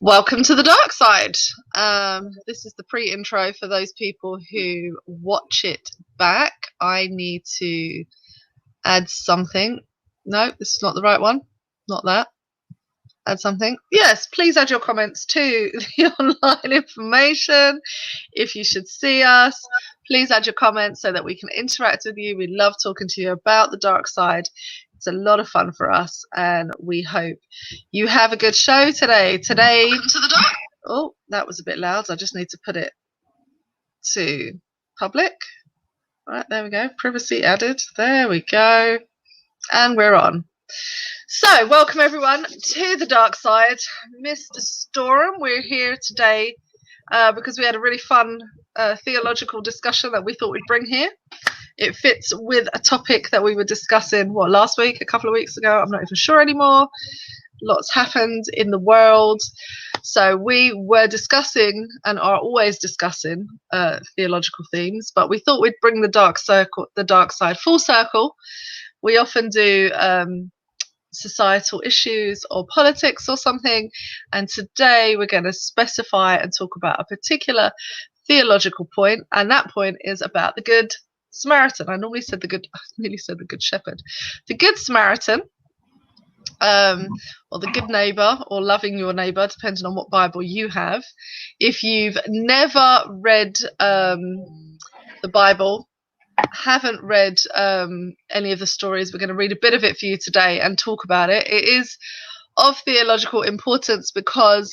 Welcome to the dark side. This is the pre-intro for those people who watch it back. I need to add something. No, this is not the right one. Not that. Add something. Yes, please add your comments to the online information. If you should see us, please add your comments so that we can interact with you. We love talking to you about the dark side. It's a lot of fun for us, and we hope you have a good show today. Welcome to the dark. Oh, that was a bit loud. I just need to put it to public. All right, there we go. Privacy added. There we go. And we're on. So, welcome everyone to the dark side. Mr. Storm, we're here today because we had a really fun theological discussion that we thought we'd bring here. It fits with a topic that we were discussing, last week, a couple of weeks ago? I'm not even sure anymore. Lots happened in the world. So we were discussing and are always discussing theological themes, but we thought we'd bring the dark side full circle. We often do societal issues or politics or something, and today we're going to specify and talk about a particular theological point, and that point is about the Good Samaritan. I nearly said the Good Shepherd. The Good Samaritan, or the good neighbor, or loving your neighbor, depending on what Bible you have. If you've never read the Bible, haven't read any of the stories, we're going to read a bit of it for you today and talk about it. It is of theological importance because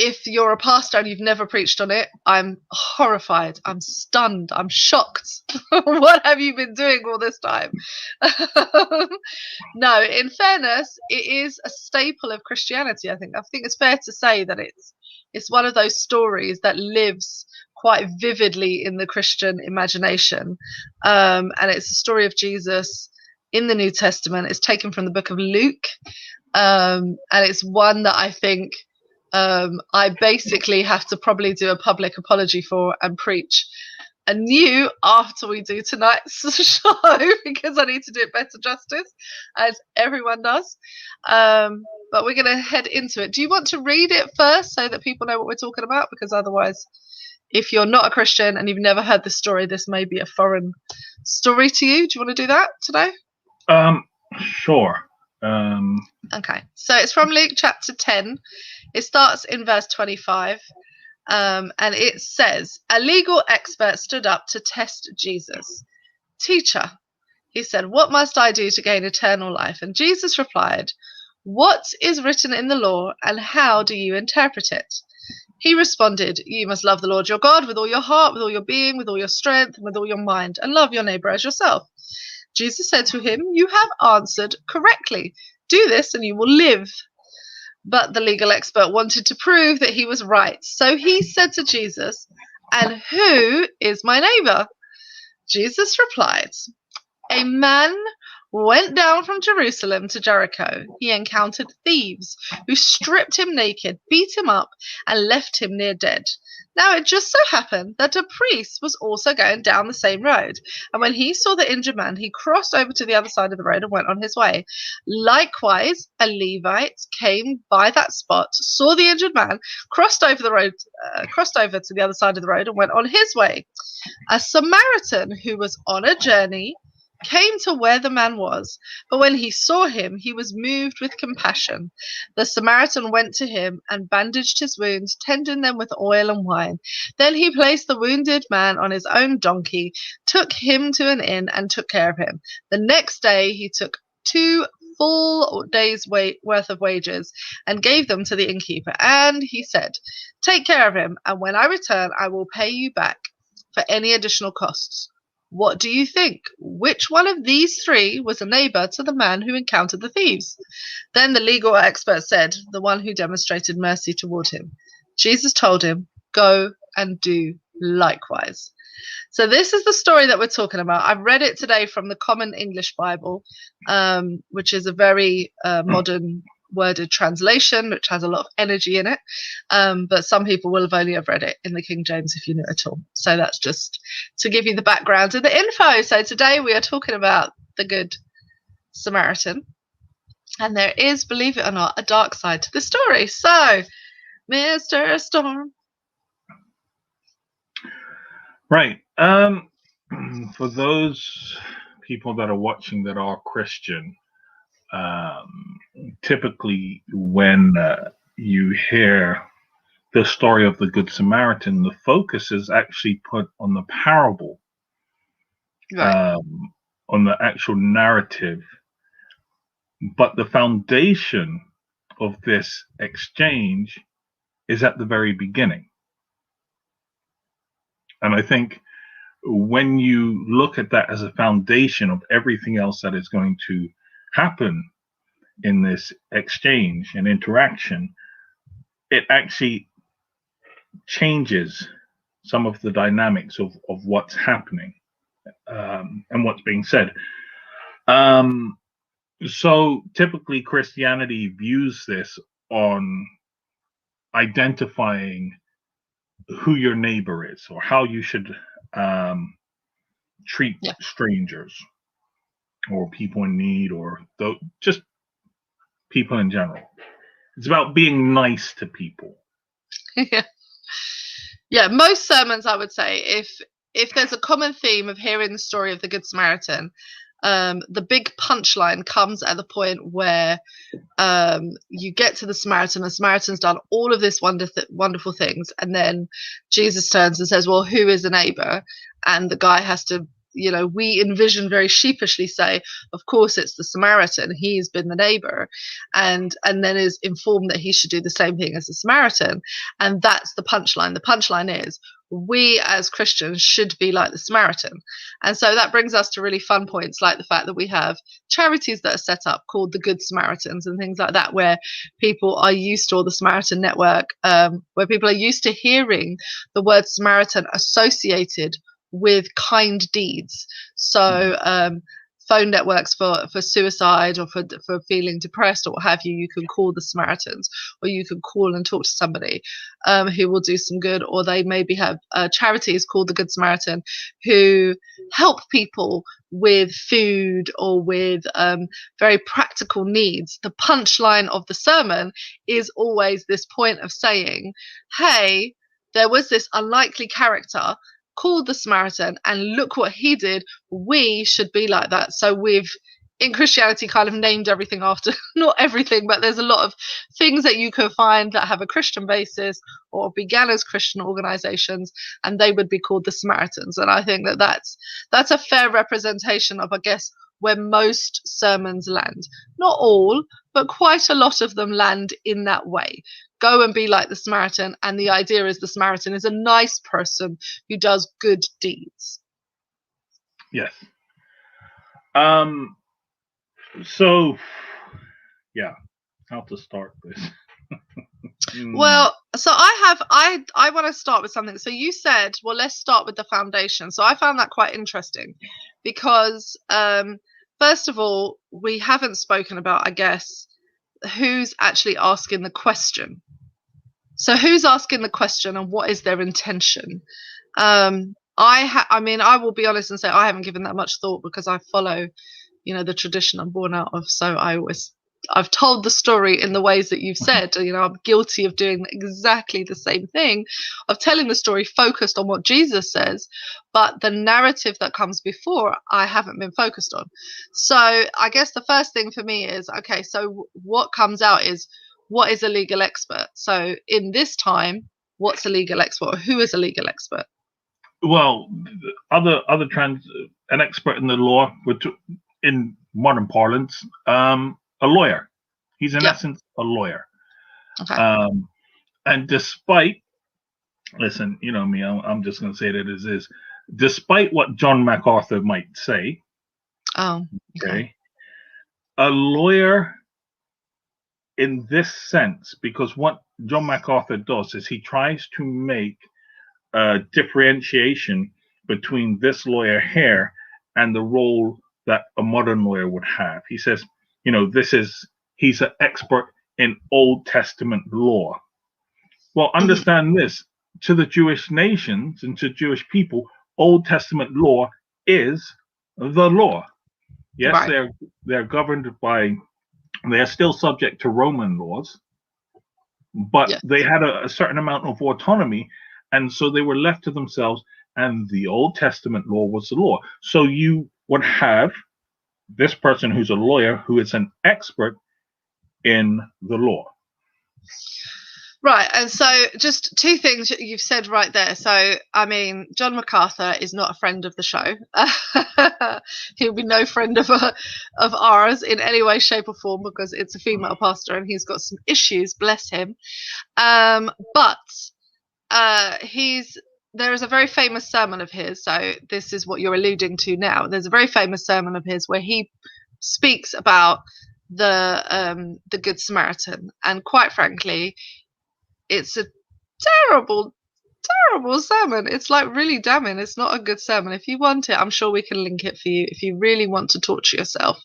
if you're a pastor and you've never preached on it, I'm horrified, I'm stunned, I'm shocked. What have you been doing all this time? No, in fairness, it is a staple of Christianity. I think it's fair to say that it's one of those stories that lives quite vividly in the Christian imagination, and it's a story of Jesus in the New Testament. It's taken from the book of Luke, and it's one that I think I basically have to probably do a public apology for and preach anew after we do tonight's show, because I need to do it better justice, as everyone does. But we're going to head into it. Do you want to read it first so that people know what we're talking about? Because otherwise, if you're not a Christian and you've never heard the story, this may be a foreign story to you. Do you want to do that today? Sure. Okay, so it's from Luke chapter 10. It starts in verse 25, and it says, a legal expert stood up to test Jesus. Teacher, he said, what must I do to gain eternal life? And Jesus replied, what is written in the law, and how do you interpret it? He responded, you must love the Lord your God with all your heart, with all your being, with all your strength, and with all your mind, and love your neighbor as yourself. Jesus said to him, you have answered correctly. Do this and you will live. But the legal expert wanted to prove that he was right. So he said to Jesus, and who is my neighbor? Jesus replied, a man went down from Jerusalem to Jericho. He encountered thieves who stripped him naked, beat him up, and left him near dead. Now it just so happened that a priest was also going down the same road, and when he saw the injured man, he crossed over to the other side of the road and went on his way. Likewise, a Levite came by that spot, saw the injured man, crossed over to the other side of the road and went on his way. A Samaritan who was on a journey came to where the man was, but when he saw him, he was moved with compassion. The Samaritan went to him and bandaged his wounds, tending them with oil and wine. Then he placed the wounded man on his own donkey, took him to an inn, and took care of him. The next day he took 2 full days' worth of wages and gave them to the innkeeper. And he said, take care of him, and when I return, I will pay you back for any additional costs. What do you think? Which one of these 3 was a neighbor to the man who encountered the thieves? Then the legal expert said, the one who demonstrated mercy toward him. Jesus told him, go and do likewise. So this is the story that we're talking about. I've read it today from the Common English Bible, which is a very modern worded translation, which has a lot of energy in it, but some people will have only have read it in the King James if you know at all. So that's just to give you the background and the info. So today we are talking about the Good Samaritan, And there is, believe it or not, a dark side to the story. So, Mr. Storm. Right. For those people that are watching that are Christian, typically when you hear the story of the Good Samaritan, the focus is actually put on the parable, Right. on the actual narrative. But the foundation of this exchange is at the very beginning. And I think when you look at that as a foundation of everything else that is going to happen in this exchange and interaction, it actually changes some of the dynamics of what's happening and what's being said. So typically Christianity views this on identifying who your neighbor is or how you should treat strangers or people in need or just people in general. It's about being nice to people. Yeah, most sermons, I would say, if there's a common theme of hearing the story of the Good Samaritan, the big punchline comes at the point where you get to the Samaritan. The Samaritan's done all of this wonderful things, and then Jesus turns and says, well, who is a neighbor? And the guy has to, we envision very sheepishly say, of course it's the Samaritan, he's been the neighbor, and then is informed that he should do the same thing as the Samaritan. And that's the punchline. The punchline is, we as Christians should be like the Samaritan. And so that brings us to really fun points, like the fact that we have charities that are set up called the Good Samaritans and things like that, where people are used to, or the Samaritan Network, where people are used to hearing the word Samaritan associated with kind deeds. So phone networks for suicide or for feeling depressed or what have you, you can call the Samaritans, or you can call and talk to somebody who will do some good, or they maybe have charities called the Good Samaritan who help people with food or with very practical needs. The punchline of the sermon is always this point of saying, hey, there was this unlikely character called the Samaritan, and look what he did. We should be like that. So we've, in Christianity, kind of named everything after, not everything, but there's a lot of things that you can find that have a Christian basis or began as Christian organizations, and they would be called the Samaritans. And I think that that's a fair representation of, I guess, where most sermons land. Not all, but quite a lot of them land in that way. Go and be like the Samaritan, and the idea is the Samaritan is a nice person who does good deeds. Yes. So, yeah, how to start this? Well, so I want to start with something. So you said, well, let's start with the foundation. So I found that quite interesting because, first of all, we haven't spoken about, I guess, who's actually asking the question. So who's asking the question and what is their intention? I will be honest and say I haven't given that much thought because I follow, the tradition I'm born out of. So I've told the story in the ways that you've said. I'm guilty of doing exactly the same thing, of telling the story focused on what Jesus says, but the narrative that comes before, I haven't been focused on. So I guess the first thing for me is, okay, so what comes out is, what is a legal expert? So in this time, what's a legal expert? Or who is a legal expert? Well, an expert in the law, in modern parlance, a lawyer. He's in essence a lawyer. Okay. And despite, listen, you know me, I'm just going to say that it is. Despite what John MacArthur might say, okay, a lawyer in this sense, because what John MacArthur does is he tries to make a differentiation between this lawyer here and the role that a modern lawyer would have. He says, he's an expert in Old Testament law. Well, understand this, to the Jewish nations and to Jewish people, Old Testament law is the law. Yes, they're governed by They are still subject to Roman laws, but they had a certain amount of autonomy, and so they were left to themselves, and the Old Testament law was the law. So you would have this person who's a lawyer who is an expert in the law. Right, and so just two things you've said right there. So, I mean, John MacArthur is not a friend of the show. He'll be no friend of ours in any way, shape, or form, because it's a female pastor and he's got some issues, bless him. But there is a very famous sermon of his. So this is what you're alluding to now. There's a very famous sermon of his where he speaks about the Good Samaritan, and quite frankly, it's a terrible sermon. It's like really damning. It's not a good sermon. If you want it, I'm sure we can link it for you. If you really want to torture yourself,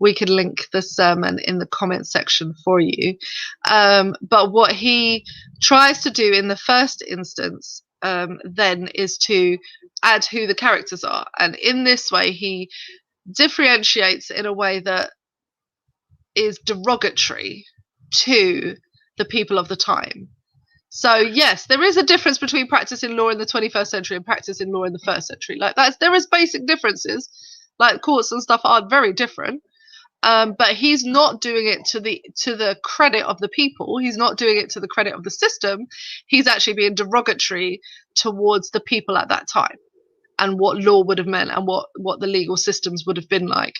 we can link the sermon in the comment section for you. But what he tries to do in the first instance then is to add who the characters are. And in this way, he differentiates in a way that is derogatory to the people of the time. So yes, there is a difference between practicing law in the 21st century and practicing law in the first century. Like there is basic differences. Like courts and stuff are very different. But he's not doing it to the credit of the people. He's not doing it to the credit of the system. He's actually being derogatory towards the people at that time, and what law would have meant, and what the legal systems would have been like.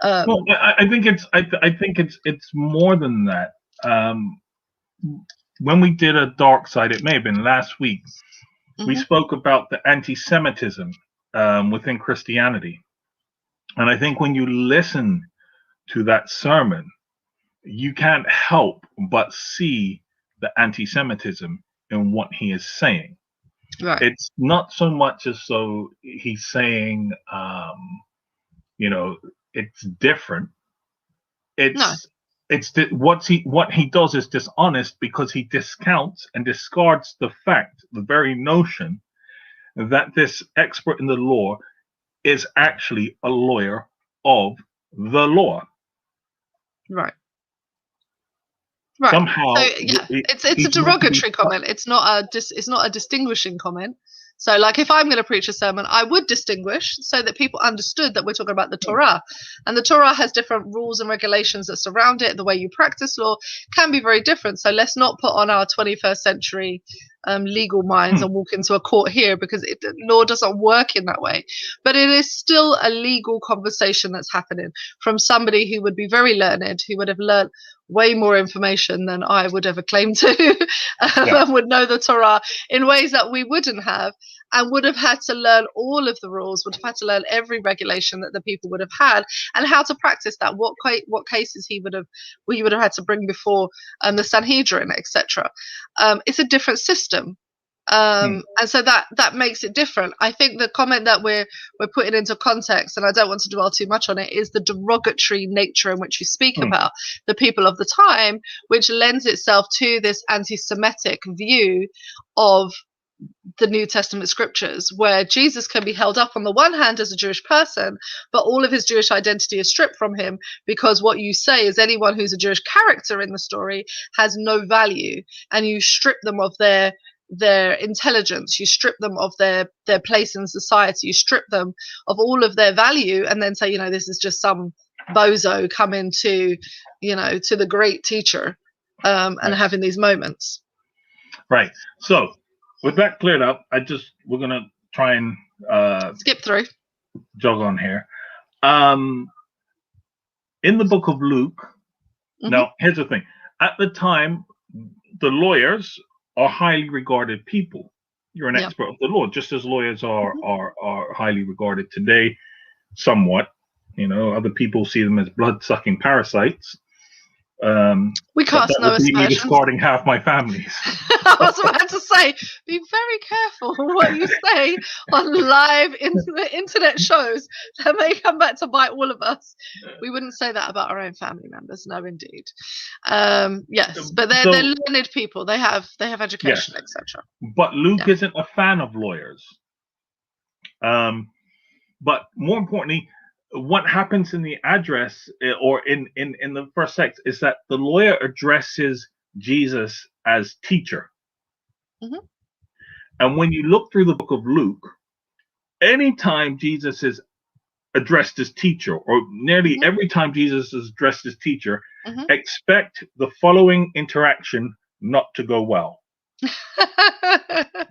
Well, I think it's more than that. When we did a Darkside, it may have been last week, we spoke about the anti-Semitism within Christianity. And I think when you listen to that sermon, you can't help but see the anti-Semitism in what he is saying. Right. It's not so much as though he's saying, it's different. What he does is dishonest, because he discounts and discards the very notion that this expert in the law is actually a lawyer of the law. Right. Somehow, so, yeah, it's a derogatory comment. It's not a distinguishing comment. So, like, if I'm going to preach a sermon, I would distinguish so that people understood that we're talking about the Torah. And the Torah has different rules and regulations that surround it. The way you practice law can be very different. So let's not put on our 21st century legal minds and walk into a court here, because law doesn't work in that way. But it is still a legal conversation that's happening from somebody who would be very learned, who would have learned way more information than I would ever claim to, and would know the Torah in ways that we wouldn't have, and would have had to learn all of the rules, would have had to learn every regulation that the people would have had, and how to practice that, what cases he would have had to bring before the Sanhedrin, etc. It's a different system. And so that makes it different. I think the comment that we're putting into context, and I don't want to dwell too much on it, is the derogatory nature in which you speak about the people of the time, which lends itself to this anti-Semitic view of the New Testament scriptures, where Jesus can be held up on the one hand as a Jewish person, but all of his Jewish identity is stripped from him, because what you say is anyone who's a Jewish character in the story has no value, and you strip them of their intelligence, you strip them of their place in society, you strip them of all of their value, and then say, this is just some bozo coming to the great teacher and having these moments. Right. So with that cleared up, we're gonna try and skip through, jog on here. In the book of Luke, now here's the thing: at the time, the lawyers are highly regarded people. You're an expert of the law, just as lawyers are highly regarded today. Somewhat, other people see them as blood-sucking parasites. We cast no aspersions. Me discarding half my families. I was about to say, be very careful what you say on live internet shows. That may come back to bite all of us. We wouldn't say that about our own family members. No, indeed. Yes, but they're learned people. They have education, etc. But Luke isn't a fan of lawyers. But more importantly, what happens in the address or in the first text is that the lawyer addresses Jesus as teacher. Mm-hmm. And when you look through the book of Luke, anytime Jesus is addressed as teacher, or nearly every time Jesus is addressed as teacher, expect the following interaction not to go well.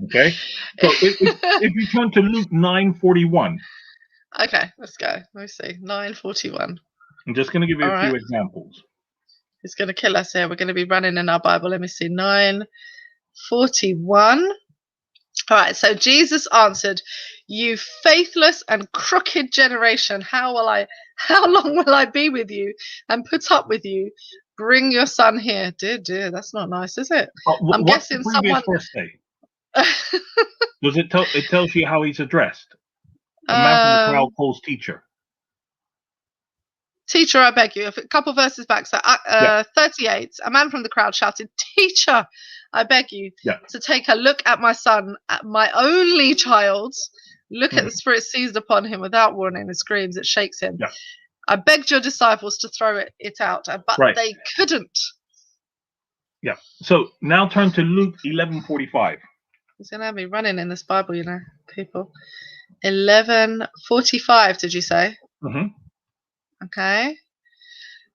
Okay? So if you turn to Luke 9:41. Okay, let's go. Let me see. 9:41. I'm just going to give you a few examples. He's going to kill us here. We're going to be running in our Bible. Let me see. 9:41. All right, so Jesus answered, "You faithless and crooked generation, how long will I be with you and put up with you? Bring your son here." Dear, that's not nice, is it? I'm guessing someone. Verse say? Does it tell? It tells you how he's addressed. A man from the crowd calls teacher. Teacher, I beg you. A couple verses back, so 38. A man from the crowd shouted, "Teacher, I beg you to take a look at my son, at my only child. Look at the spirit seized upon him without warning. It screams, it shakes him. I begged your disciples to throw it out, but they couldn't." Yeah. So now turn to Luke 11:45. He's going to have me running in this Bible, you know, people. 11:45, did you say? Mm-hmm. Okay.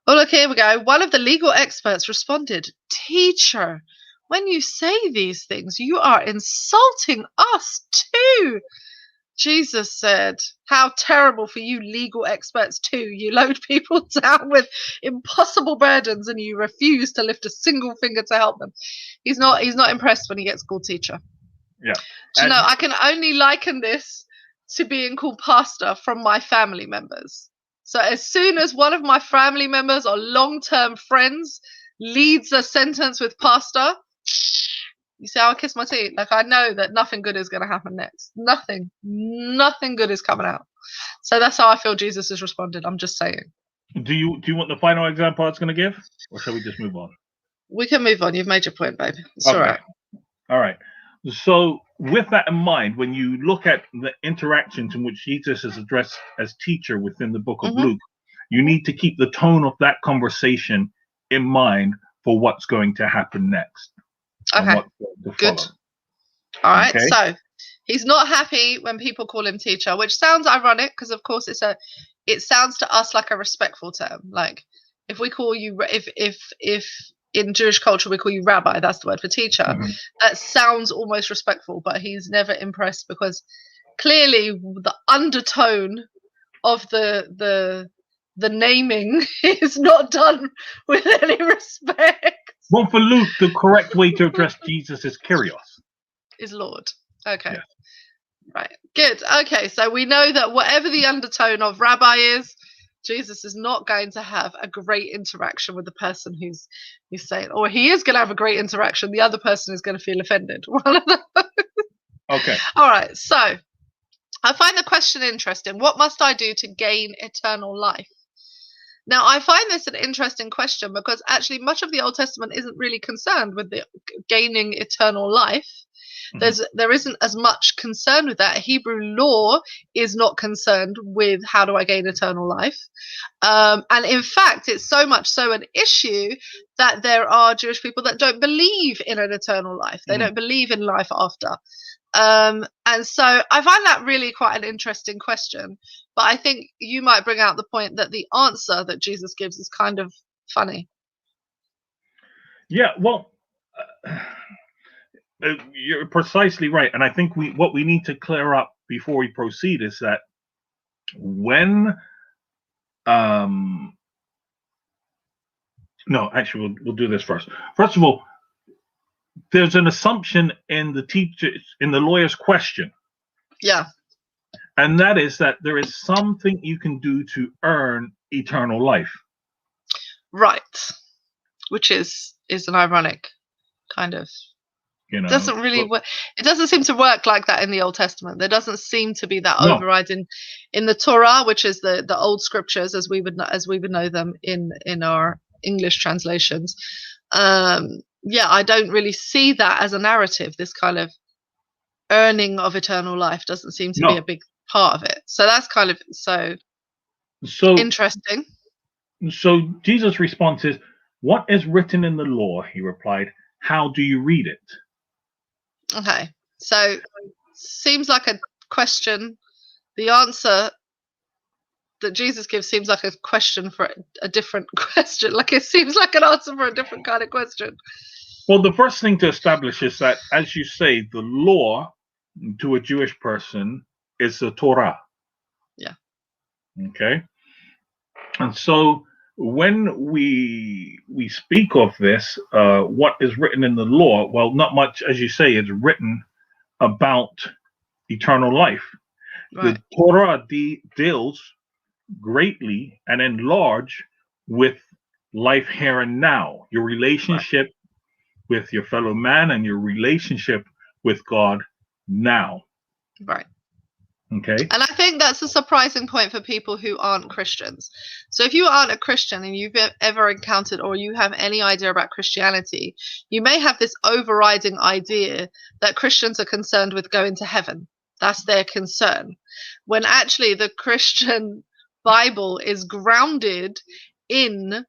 Oh, look, here we go. One of the legal experts responded, "Teacher, when you say these things, you are insulting us too." Jesus said, "How terrible for you legal experts too. You load people down with impossible burdens and you refuse to lift a single finger to help them." He's not impressed when he gets called teacher. Yeah. Do you know, I can only liken this to being called pastor from my family members. So as soon as one of my family members or long-term friends leads a sentence with pastor, you see how I kiss my teeth? Like, I know that nothing good is going to happen next. Nothing good is coming out. So that's how I feel Jesus has responded. I'm just saying. Do you want the final example I was going to give, or shall we just move on? We can move on. You've made your point, baby. It's all right. All right. So with that in mind, when you look at the interactions in which Jesus is addressed as teacher within the book of Luke, you need to keep the tone of that conversation in mind for what's going to happen next. Okay, good. All right, so he's not happy when people call him teacher, which sounds ironic because, of course, it sounds to us like a respectful term. Like if we call you, if in Jewish culture we call you rabbi, that's the word for teacher. That sounds almost respectful, but he's never impressed because clearly the undertone of the naming is not done with any respect. Well, for Luke, the correct way to address Jesus is Kyrios. Is Lord. Okay. Yeah. Right. Good. Okay, so we know that whatever the undertone of rabbi is, Jesus is not going to have a great interaction with the person who's saying, or he is going to have a great interaction. The other person is going to feel offended. One of those. Okay. All right. So I find the question interesting. What must I do to gain eternal life? Now, I find this an interesting question because actually much of the Old Testament isn't really concerned with the gaining eternal life. There isn't as much concern with that. Hebrew law is not concerned with how do I gain eternal life. And in fact, it's so much so an issue that there are Jewish people that don't believe in an eternal life. They don't believe in life after. And so I find that really quite an interesting question. But I think you might bring out the point that the answer that Jesus gives is kind of funny. Yeah, well, you're precisely right. And I think what we need to clear up before we proceed is that when no, actually, we'll do this first. First of all, there's an assumption in the lawyer's question. Yeah. And that is that there is something you can do to earn eternal life. Right. Which is an ironic kind of, it doesn't really work. It doesn't seem to work like that in the Old Testament. There doesn't seem to be that override in the Torah, which is the old scriptures as we would know them in our English translations. I don't really see that as a narrative. This kind of earning of eternal life doesn't seem to be a big part of it. So that's kind of So interesting. So Jesus' response is, "What is written in the law?" He replied. "How do you read it?" Okay, so seems like a question. The answer that Jesus gives seems like a question for a different question. Like it seems like an answer for a different kind of question. Well, the first thing to establish is that, as you say, the law to a Jewish person is the Torah. Yeah. Okay. And so when we speak of this, what is written in the law? Well, not much, as you say, is written about eternal life. Right. The Torah deals greatly and in large with life here and now, your relationship with your fellow man and your relationship with God now. Right. Okay. And I think that's a surprising point for people who aren't Christians. So if you aren't a Christian and you've ever encountered or you have any idea about Christianity, you may have this overriding idea that Christians are concerned with going to heaven. That's their concern. When actually the Christian Bible is grounded in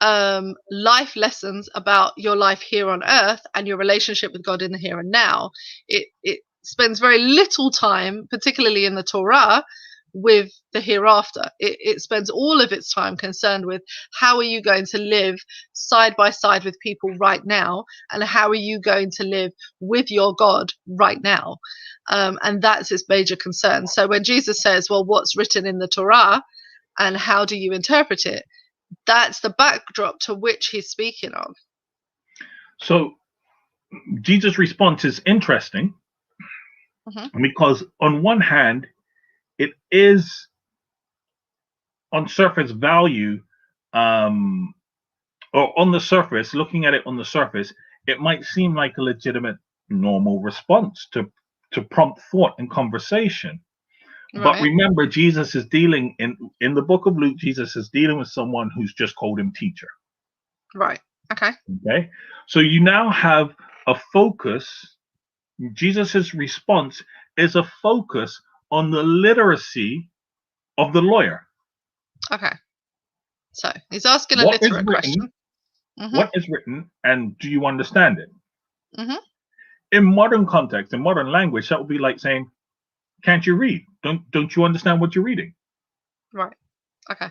life lessons about your life here on earth and your relationship with God in the here and now. It spends very little time, particularly in the Torah, with the hereafter. It spends all of its time concerned with how are you going to live side by side with people right now, and how are you going to live with your God right now. And that's its major concern. So when Jesus says, well, what's written in the Torah and how do you interpret it? That's the backdrop to which he's speaking of. So Jesus' response is interesting because on one hand, it is on surface value, or on the surface, looking at it on the surface, it might seem like a legitimate, normal response to prompt thought and conversation. Right. But remember, Jesus is dealing in the book of Luke, Jesus is dealing with someone who's just called him teacher. Right. Okay. Okay. So you now have a focus. Jesus's response is a focus on the literacy of the lawyer. Okay. So he's asking a literate question. What is written, and do you understand it? In modern context, in modern language, that would be like saying, "Can't you read? Don't you understand what you're reading?" Right. Okay.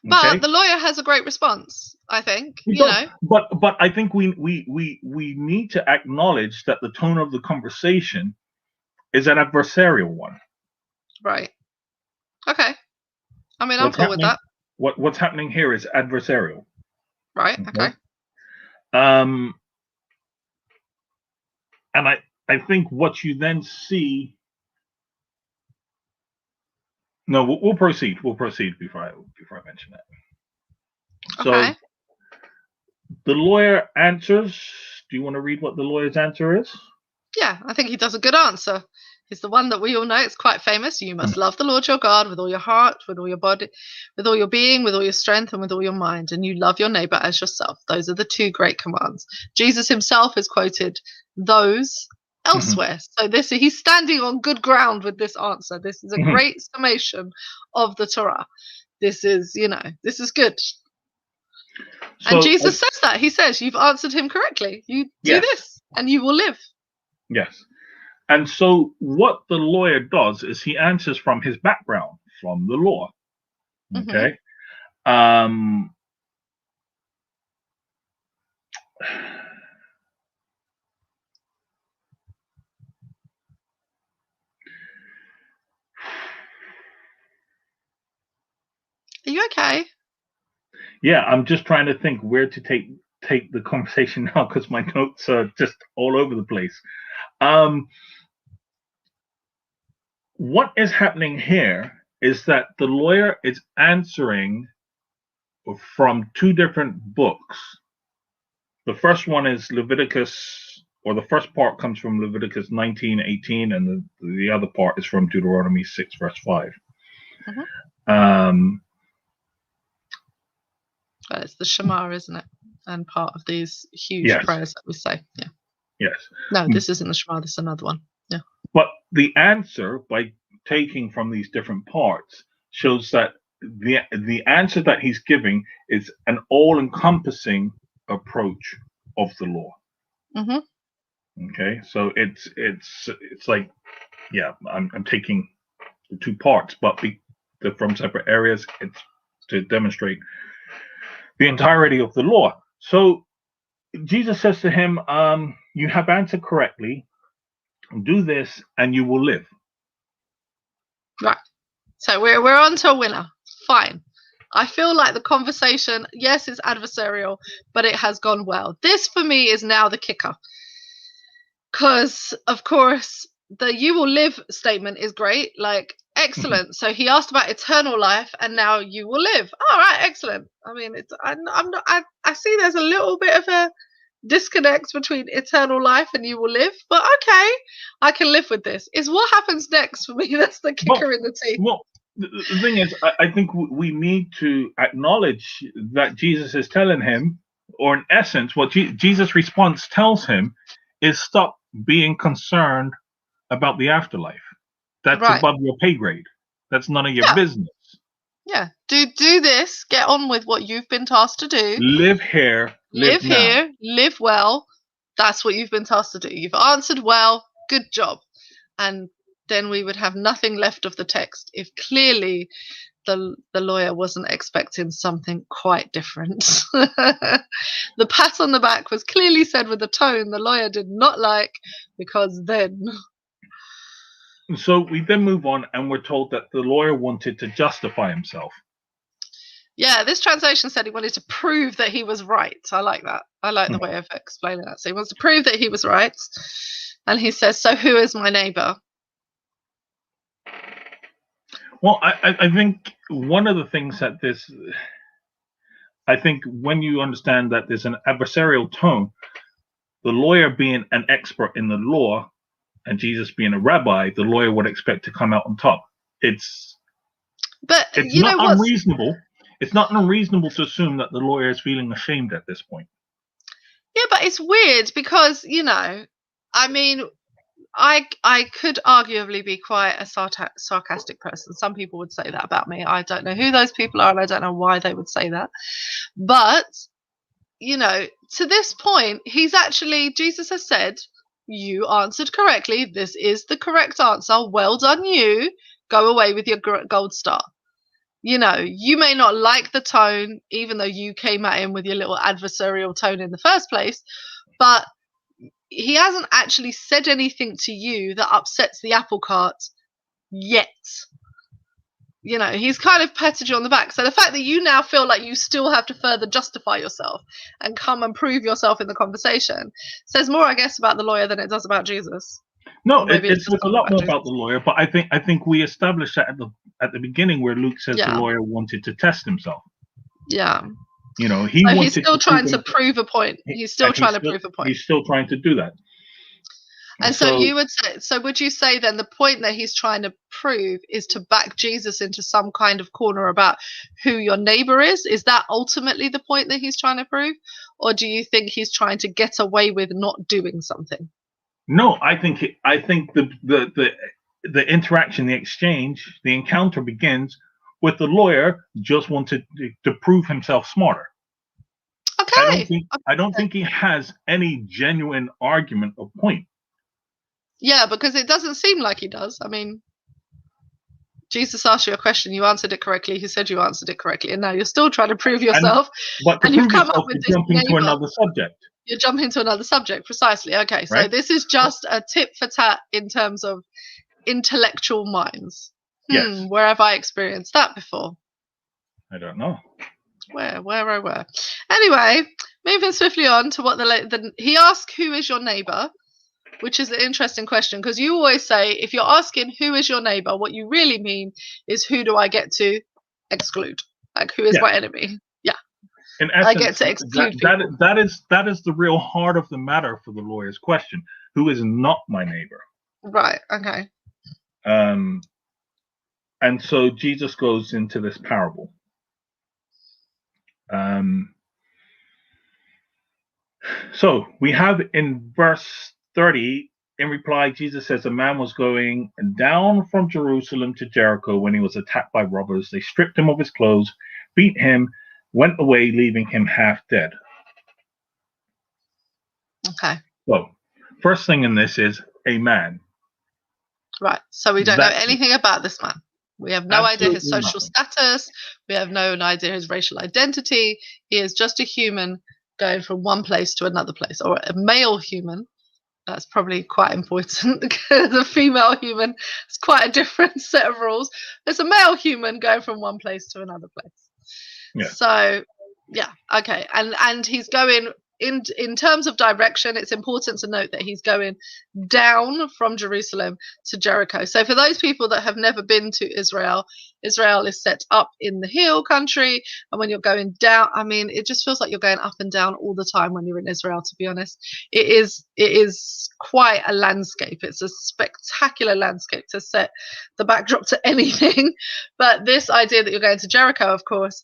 But the lawyer has a great response, I think. But I think we need to acknowledge that the tone of the conversation is an adversarial one. Right. Okay. I mean, I'm cool with that. What's happening here is adversarial. Right. Okay. And I think what you then see. No, we'll proceed. We'll proceed before I mention that. Okay. So the lawyer answers. Do you want to read what the lawyer's answer is? Yeah, I think he does a good answer. It's the one that we all know. It's quite famous. You must love the Lord your God with all your heart, with all your body, with all your being, with all your strength, and with all your mind. And you love your neighbor as yourself. Those are the two great commands. Jesus himself has quoted those elsewhere. So he's standing on good ground with this answer. This is a great summation of the Torah. This is good. So, and Jesus says that. He says, you've answered him correctly. You do this and you will live. Yes. And so what the lawyer does is he answers from his background, from the law. Okay. Are you okay? Yeah, I'm just trying to think where to take the conversation now because my notes are just all over the place. What is happening here is that the lawyer is answering from two different books. The first one is Leviticus, or the first part comes from Leviticus 19:18, and the other part is from Deuteronomy 6, verse 5. But it's the Shema, isn't it? And part of these huge prayers that we say. Yeah. Yes. No, this isn't the Shema. This is another one. Yeah. But the answer, by taking from these different parts, shows that the answer that he's giving is an all-encompassing approach of the law. Okay, so it's like, yeah, I'm taking the two parts, but they're from separate areas. It's to demonstrate the entirety of the law. So Jesus says to him, you have answered correctly. Do this and you will live. Right. So we're on to a winner. Fine. I feel like the conversation, yes, it's adversarial, but it has gone well. This for me is now the kicker. Because, of course, the you will live statement is great. Like, excellent. So he asked about eternal life and now you will live. All right, excellent. I mean, I see there's a little bit of a disconnect between eternal life and you will live, but okay, I can live with this. Is what happens next for me. That's the kicker in the teeth. Well, the thing is, I think we need to acknowledge that Jesus is telling him, or in essence, what Jesus' response tells him is stop being concerned about the afterlife. That's above your pay grade. That's none of your business. Yeah. Do this. Get on with what you've been tasked to do. Live here. Live here. Live well. That's what you've been tasked to do. You've answered well. Good job. And then we would have nothing left of the text if clearly the lawyer wasn't expecting something quite different. The pat on the back was clearly said with a tone the lawyer did not like, because then... So we then move on and we're told that the lawyer wanted to justify himself. Yeah, this translation said he wanted to prove that he was right. I like that. I like the way of explaining that. So he wants to prove that he was right. And he says, so who is my neighbor? Well, I think one of the things that I think when you understand that there's an adversarial tone, the lawyer being an expert in the law and Jesus being a rabbi, the lawyer would expect to come out on top. It's not unreasonable. It's not unreasonable to assume that the lawyer is feeling ashamed at this point. Yeah, but it's weird because, I mean, I could arguably be quite a sarcastic person. Some people would say that about me. I don't know who those people are and I don't know why they would say that. But, to this point, Jesus has said, you answered correctly. This is the correct answer. Well done, you. Go away with your gold star. You may not like the tone, even though you came at him with your little adversarial tone in the first place, but he hasn't actually said anything to you that upsets the apple cart yet. He's kind of patted you on the back. So the fact that you now feel like you still have to further justify yourself and come and prove yourself in the conversation says more, I guess, about the lawyer than it does about Jesus. No, it's a lot more about the lawyer, but I think we established that at the beginning where Luke says the lawyer wanted to test himself. Yeah. He's still trying to prove a point. He's still trying to prove a point. He's still trying to do that. And so would you say then the point that he's trying to prove is to back Jesus into some kind of corner about who your neighbor is? Is that ultimately the point that he's trying to prove? Or do you think he's trying to get away with not doing something? No, I think the interaction, the exchange, the encounter begins with the lawyer just wanted to prove himself smarter. Okay. I don't think he has any genuine argument or point. Yeah, because it doesn't seem like he does. I mean, Jesus asked you a question, you answered it correctly. He said you answered it correctly, and now you're still trying to prove yourself. And you've come up with this jumping to another subject. You're jumping to another subject, precisely. Okay, so this is just a tit for tat in terms of intellectual minds. Yes. Where have I experienced that before? I don't know. Where? Anyway, moving swiftly on to what he asked, who is your neighbor? Which is an interesting question, because you always say if you're asking who is your neighbor, what you really mean is who do I get to exclude? Like, who is my enemy? Yeah. In essence, I get to exclude people. That is the real heart of the matter for the lawyer's question. Who is not my neighbor? Right. Okay. And so Jesus goes into this parable. So we have in verse 30 in reply, Jesus says a man was going down from Jerusalem to Jericho when he was attacked by robbers. They stripped him of his clothes, beat him, went away, leaving him half dead. Okay. So, first thing in this is a man. Right. So we don't know anything about this man. We have no idea his social status. We have no idea his racial identity. He is just a human going from one place to another place, or a male human. That's probably quite important because a female human is quite a different set of rules. It's a male human going from one place to another place. Yeah. So, yeah, okay. And he's going in terms of direction. It's important to note that he's going down from Jerusalem to Jericho. So for those people that have never been to Israel, Israel is set up in the hill country, and when you're going down, I mean, it just feels like you're going up and down all the time when you're in Israel, to be honest. It is quite a landscape. It's a spectacular landscape to set the backdrop to anything. But this idea that you're going to Jericho, of course,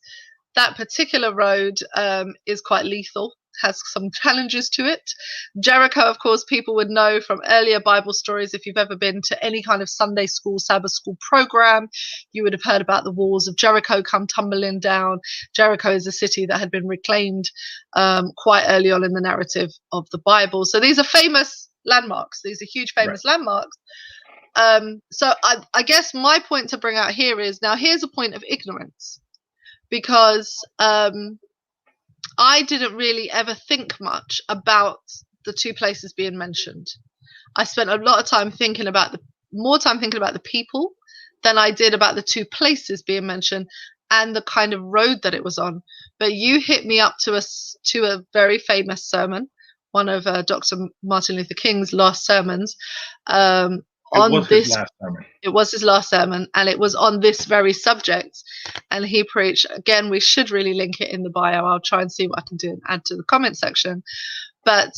that particular road is quite lethal, has some challenges to it. Jericho, of course, people would know from earlier Bible stories. If you've ever been to any kind of Sunday school, Sabbath school program, you would have heard about the walls of Jericho come tumbling down. Jericho is a city that had been reclaimed quite early on in the narrative of the Bible. So these are famous landmarks. These are huge famous landmarks. So I guess my point to bring out here is, now here's a point of ignorance, because I didn't really ever think much about the two places being mentioned. I spent a lot of time thinking about more time thinking about the people than I did about the two places being mentioned and the kind of road that it was on. But you hit me up to a very famous sermon, one of Dr. Martin Luther King's last sermons. It was his last sermon, and it was on this very subject, and he preached. Again, we should really link it in the bio. I'll try and see what I can do and add to the comment section. But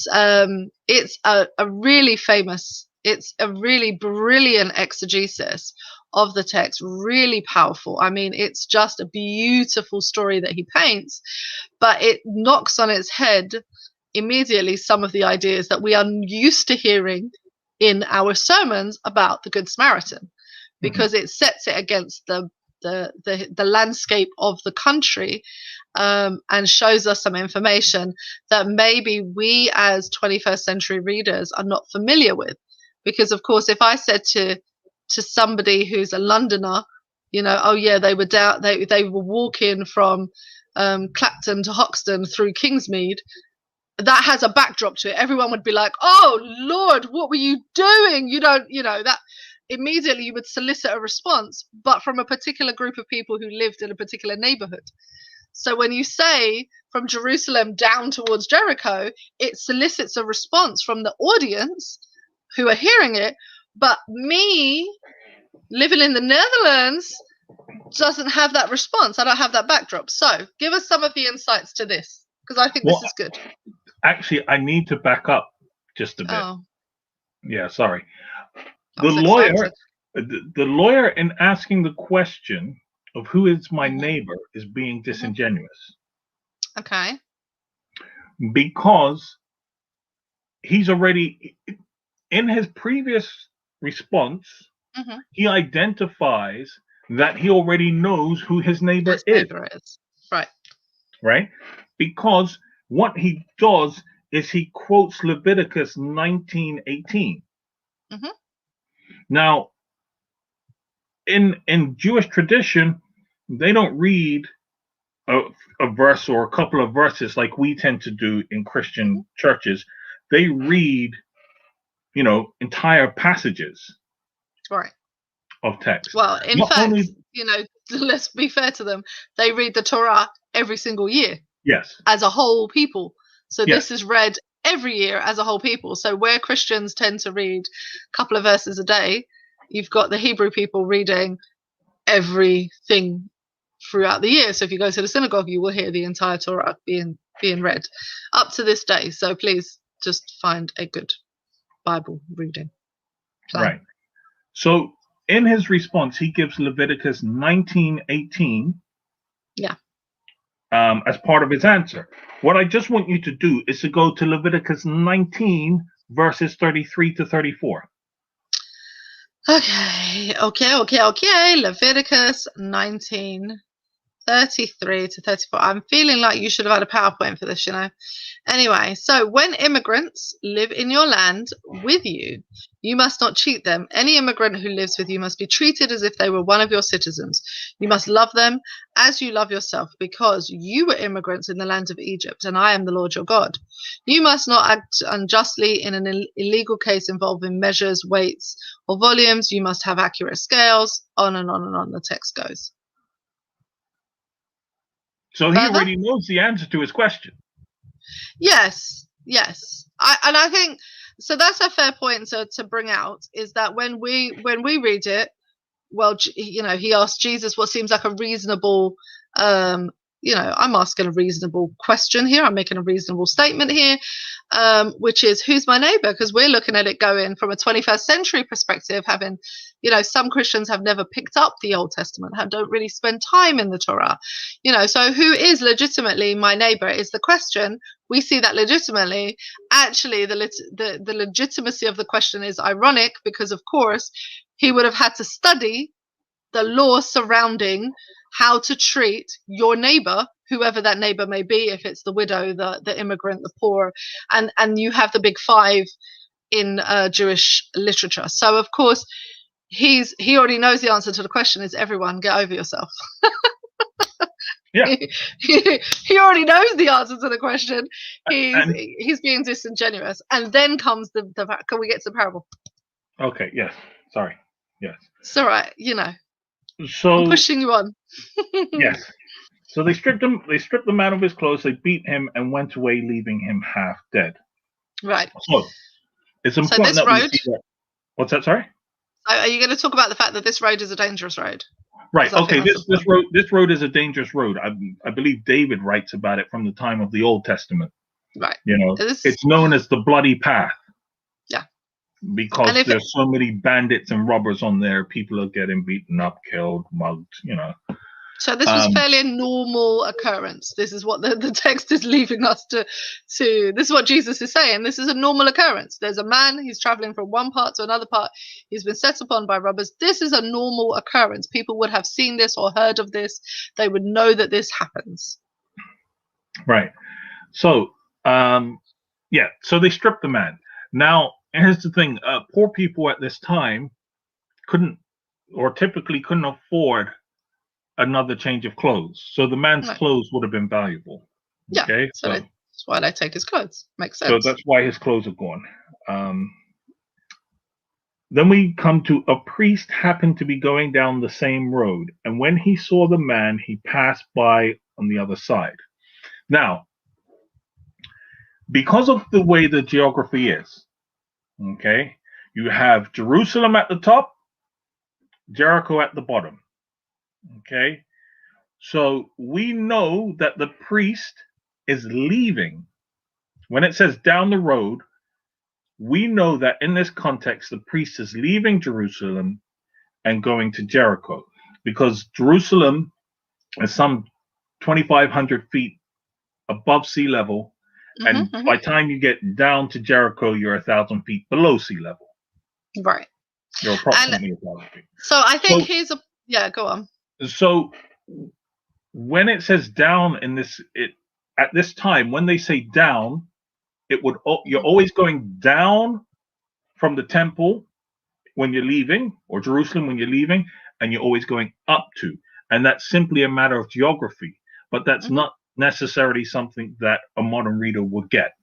it's a really famous, it's a really brilliant exegesis of the text, really powerful. I mean, it's just a beautiful story that he paints, but it knocks on its head immediately some of the ideas that we are used to hearing in our sermons about the Good Samaritan, because it sets it against the landscape of the country, and shows us some information that maybe we as 21st century readers are not familiar with. Because of course, if I said to somebody who's a Londoner, you know, oh yeah, they were down, they were walking from Clapton to Hoxton through Kingsmead, that has a backdrop to it. Everyone would be like, oh Lord, what were you doing? You don't, you know, that immediately you would solicit a response, but from a particular group of people who lived in a particular neighborhood. So when you say from Jerusalem down towards Jericho, it solicits a response from the audience who are hearing it. But me living in the Netherlands doesn't have that response. I don't have that backdrop. So give us some of the insights to this, because I think this is good. Actually, I need to back up just a bit. Oh. Yeah, sorry. The lawyer in asking the question of who is my neighbor is being disingenuous. Okay. Because he's already, in his previous response, he identifies that he already knows who his neighbor is. Right. Right? Because what he does is he quotes Leviticus 19:18. Now, in Jewish tradition, they don't read a verse or a couple of verses like we tend to do in Christian churches. They read, you know, entire passages of text. Well, in fact, you know, let's be fair to them. They read the Torah every single year. Yes. As a whole people. So this is read every year as a whole people. So where Christians tend to read a couple of verses a day, you've got the Hebrew people reading everything throughout the year. So if you go to the synagogue, you will hear the entire Torah being read up to this day. So please just find a good Bible reading plan. Right. So in his response, he gives Leviticus 19:18. Yeah. As part of his answer. What I just want you to do is to go to Leviticus 19, verses 33 to 34. Okay. Leviticus 19. 33 to 34. I'm feeling like you should have had a PowerPoint for this, Anyway, so when immigrants live in your land with you, you must not cheat them. Any immigrant who lives with you must be treated as if they were one of your citizens. You must love them as you love yourself, because you were immigrants in the land of Egypt, and I am the Lord your God. You must not act unjustly in an illegal case involving measures, weights, or volumes. You must have accurate scales, on and on and on the text goes. So he already knows the answer to his question. Yes. I think so. That's a fair point to bring out, is that when we read it, well, he asked Jesus what seems like a reasonable, I'm asking a reasonable question here. I'm making a reasonable statement here, which is, who's my neighbor? Because we're looking at it going from a 21st century perspective, having, some Christians have never picked up the Old Testament, don't really spend time in the Torah, so who is legitimately my neighbor is the question. We see that legitimately. Actually, the legitimacy of the question is ironic, because of course he would have had to study the law surrounding how to treat your neighbor, whoever that neighbor may be, if it's the widow, the immigrant, the poor, and you have the big five in Jewish literature. So of course he already knows the answer to the question is everyone, get over yourself. Yeah. He already knows the answer to the question. He's being disingenuous. And then comes the can we get to the parable? Okay, yes. Sorry. Yes. It's all right, So I'm pushing you on. Yes. So they stripped the man of his clothes, they beat him and went away, leaving him half dead. Right. So it's important that we see that. What's that, sorry? Are you going to talk about the fact that this road is a dangerous road? Right. Okay. This road is a dangerous road. I believe David writes about it from the time of the Old Testament. Right. It's known as the bloody path. Yeah. Because there's so many bandits and robbers on there. People are getting beaten up, killed, mugged. So this was fairly a normal occurrence. This is what the text is leaving us to. This is what Jesus is saying. This is a normal occurrence. There's a man. He's traveling from one part to another part. He's been set upon by robbers. This is a normal occurrence. People would have seen this or heard of this. They would know that this happens. Right. So, so they stripped the man. Now, here's the thing. Poor people at this time typically couldn't afford another change of clothes. So the man's clothes would have been valuable. Yeah. Okay. So that's why they take his clothes. Makes sense. So that's why his clothes are gone. Then we come to a priest happened to be going down the same road, and when he saw the man, he passed by on the other side. Now, because of the way the geography is, okay, you have Jerusalem at the top, Jericho at the bottom. Okay, so we know that the priest is leaving. When it says down the road, we know that in this context, the priest is leaving Jerusalem and going to Jericho, because Jerusalem is some 2,500 feet above sea level. And by the time you get down to Jericho, you're 1,000 feet below sea level. Right. You're approximately 1,000 feet. So I think go on. So when it says down at this time, when they say down, you're always going down from the temple when you're leaving, or Jerusalem when you're leaving, and you're always going up to. And that's simply a matter of geography. But that's not necessarily something that a modern reader would get.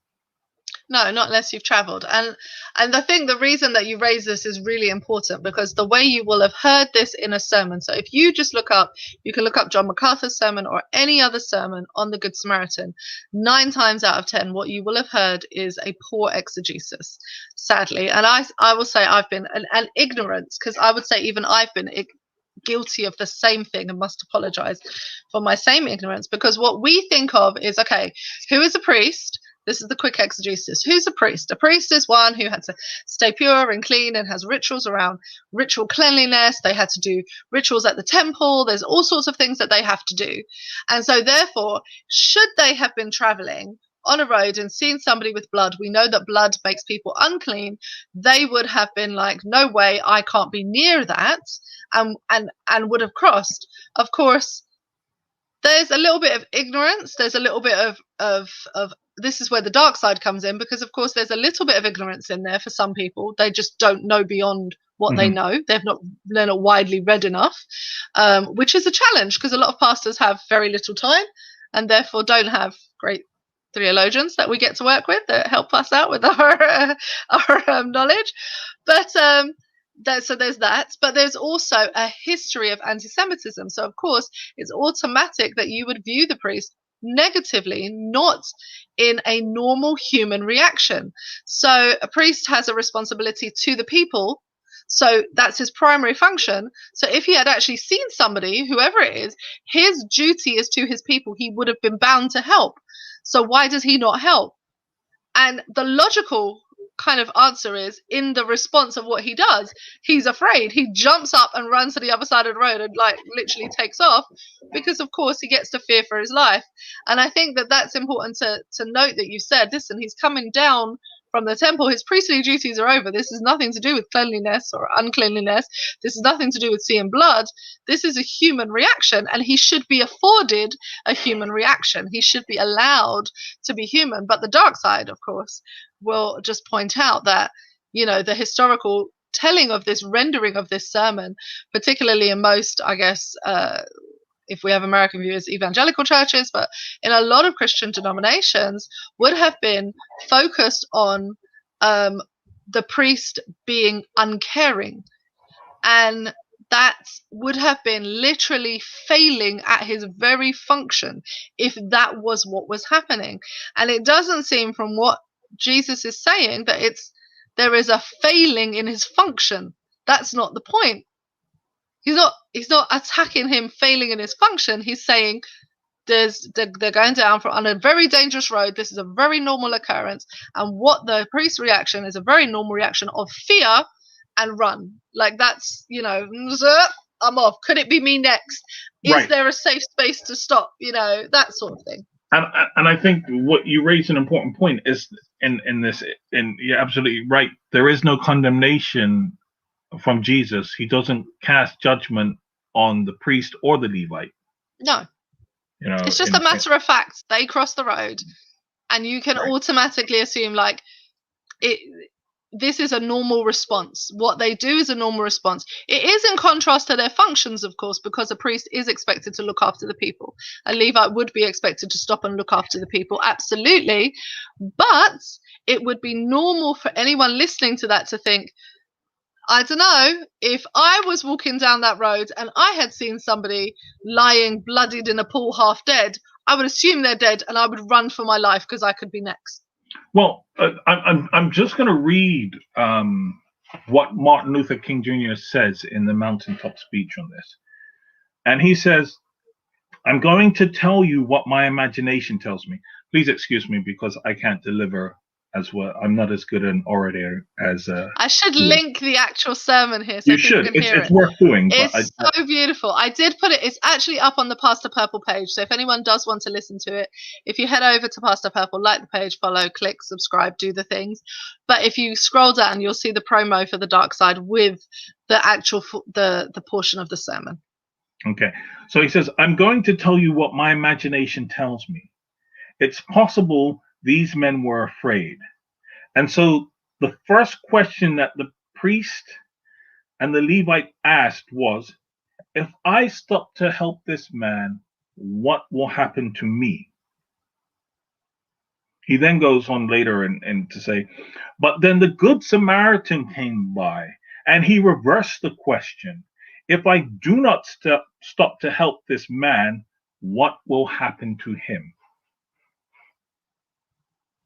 No, not unless you've traveled. And I think the reason that you raise this is really important, because the way you will have heard this in a sermon. So if you just you can look up John MacArthur's sermon or any other sermon on the Good Samaritan, 9 times out of 10, what you will have heard is a poor exegesis, sadly. And I will say I've been an ignorance, because I would say even I've been guilty of the same thing and must apologize for my same ignorance, because what we think of is, okay, who is a priest? This is the quick exegesis. Who's a priest? A priest is one who had to stay pure and clean and has rituals around ritual cleanliness. They had to do rituals at the temple. There's all sorts of things that they have to do. And so therefore, should they have been traveling on a road and seen somebody with blood, we know that blood makes people unclean, they would have been like, no way, I can't be near that, and would have crossed. Of course, there's a little bit of ignorance. There's a little bit of this is where the dark side comes in, because of course there's a little bit of ignorance in there for some people. They just don't know beyond what they know. They're not widely read enough, which is a challenge, because a lot of pastors have very little time and therefore don't have great theologians that we get to work with that help us out with our knowledge. But so there's that, but there's also a history of anti-Semitism. So of course it's automatic that you would view the priest negatively, not in a normal human reaction. So a priest has a responsibility to the people, so that's his primary function. So if he had actually seen somebody, whoever it is, his duty is to his people. He would have been bound to help. So why does he not help? And the logical kind of answer is, in the response of what he does, he's afraid. He jumps up and runs to the other side of the road and like literally takes off, because of course he gets to fear for his life. And I think that that's important to note, that you said, listen, he's coming down from the temple, his priestly duties are over. This is nothing to do with cleanliness or uncleanliness. This is nothing to do with seeing blood. This is a human reaction, and he should be afforded a human reaction. He should be allowed to be human. But the dark side, of course, will just point out that, you know, the historical telling of this, rendering of this sermon, particularly in most, I guess, if we have American viewers, evangelical churches, but in a lot of Christian denominations, would have been focused on the priest being uncaring. And that would have been literally failing at his very function if that was what was happening. And it doesn't seem, from what Jesus is saying, that there is a failing in his function. That's not the point. He's not attacking him failing in his function. He's saying they're going down on a very dangerous road. This is a very normal occurrence. And what the priest's reaction is a very normal reaction of fear and run. Like, that's, you know, I'm off. Could it be me next? Is there a safe space to stop? You know, that sort of thing. And I think what you raise an important point is in this, and you're absolutely right. There is no condemnation from Jesus. He doesn't cast judgment on the priest or the Levite. No, you know, it's just a matter of fact. They cross the road, and you can automatically assume, like, this is a normal response. What they do is a normal response. It is in contrast to their functions, of course, because a priest is expected to look after the people. A Levite would be expected to stop and look after the people, absolutely. But it would be normal for anyone listening to that to think, I don't know, if I was walking down that road and I had seen somebody lying bloodied in a pool half dead, I would assume they're dead and I would run for my life because I could be next. Well, I'm just going to read what Martin Luther King Jr. says in the mountaintop speech on this. And he says, I'm going to tell you what my imagination tells me. Please excuse me because I can't deliver as well. I'm not as good an orator as I should link the actual sermon here so you people should. can hear it's worth doing. It's so beautiful. I did put it. It's actually up on the Pastor Purple page. So if anyone does want to listen to it, if you head over to Pastor Purple, like the page, follow, click, subscribe, do the things. But if you scroll down, you'll see the promo for the dark side with the actual the portion of the sermon. Okay. So he says, I'm going to tell you what my imagination tells me. It's possible these men were afraid. And so the first question that the priest and the Levite asked was, if I stop to help this man, what will happen to me? He then goes on later and to say, but then the Good Samaritan came by and he reversed the question. If I do not stop to help this man, what will happen to him?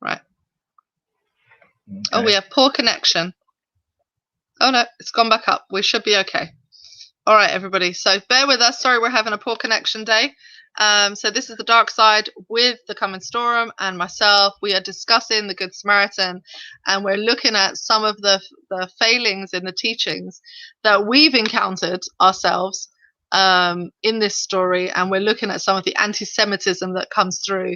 Right. Okay. Oh, we have poor connection. Oh, no, it's gone back up. We should be okay. All right, everybody. So bear with us. Sorry, we're having a poor connection day. So this is the dark side with the Coming Storm and myself. We are discussing the Good Samaritan, and we're looking at some of the failings in the teachings that we've encountered ourselves in this story, and we're looking at some of the anti-Semitism that comes through.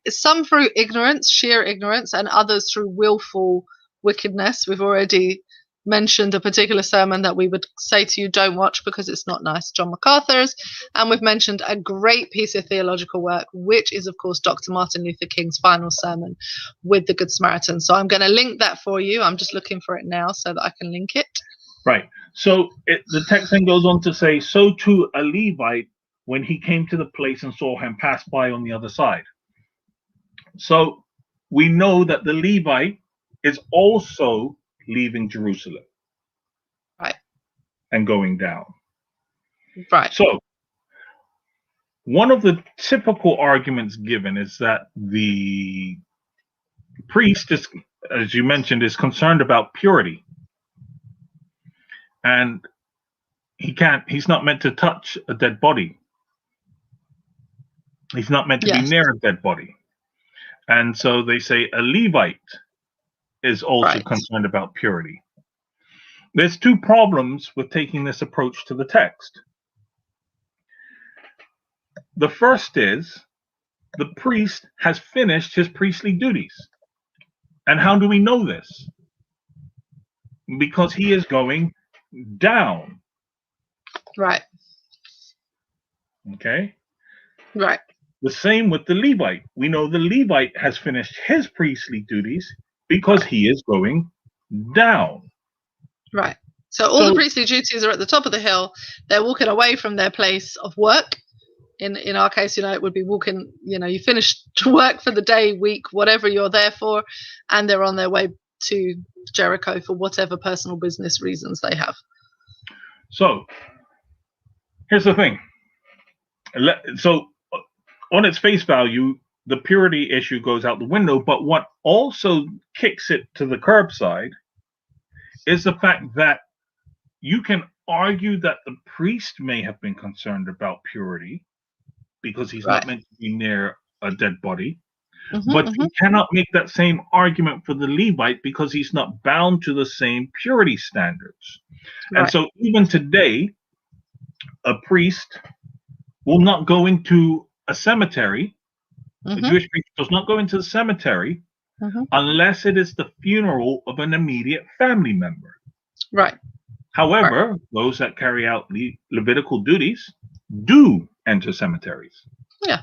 some through ignorance, sheer ignorance, and others through willful wickedness. We've already mentioned a particular sermon that we would say to you don't watch because it's not nice, John MacArthur's, and we've mentioned a great piece of theological work, which is of course Dr. Martin Luther King's final sermon with the Good Samaritan. So I'm going to link that for you. I'm just looking for it now so that I can link it. Right. So the text then goes on to say, so too a Levite, when he came to the place and saw him pass by on the other side. So we know that the Levite is also leaving Jerusalem. Right. And going down. Right. So one of the typical arguments given is that the priest is, as you mentioned, is concerned about purity. And he's not meant to touch a dead body. He's not meant to be near a dead body. And so they say a Levite is also concerned about purity. There's two problems with taking this approach to the text. The first is the priest has finished his priestly duties. And how do we know this? Because he is going down. Right. Okay? Right. The same with the Levite. We know the Levite has finished his priestly duties because he is going down. Right. So all the priestly duties are at the top of the hill. They're walking away from their place of work. In our case, it would be walking, you finish work for the day, week, whatever you're there for, and they're on their way to Jericho for whatever personal business reasons they have. So here's the thing. So on its face value, the purity issue goes out the window, but what also kicks it to the curbside is the fact that you can argue that the priest may have been concerned about purity because he's not meant to be near a dead body, but you cannot make that same argument for the Levite because he's not bound to the same purity standards. And so even today, a priest will not go into a cemetery. A Jewish priest does not go into the cemetery unless it is the funeral of an immediate family member. Right. However, those that carry out Levitical duties do enter cemeteries. Yeah.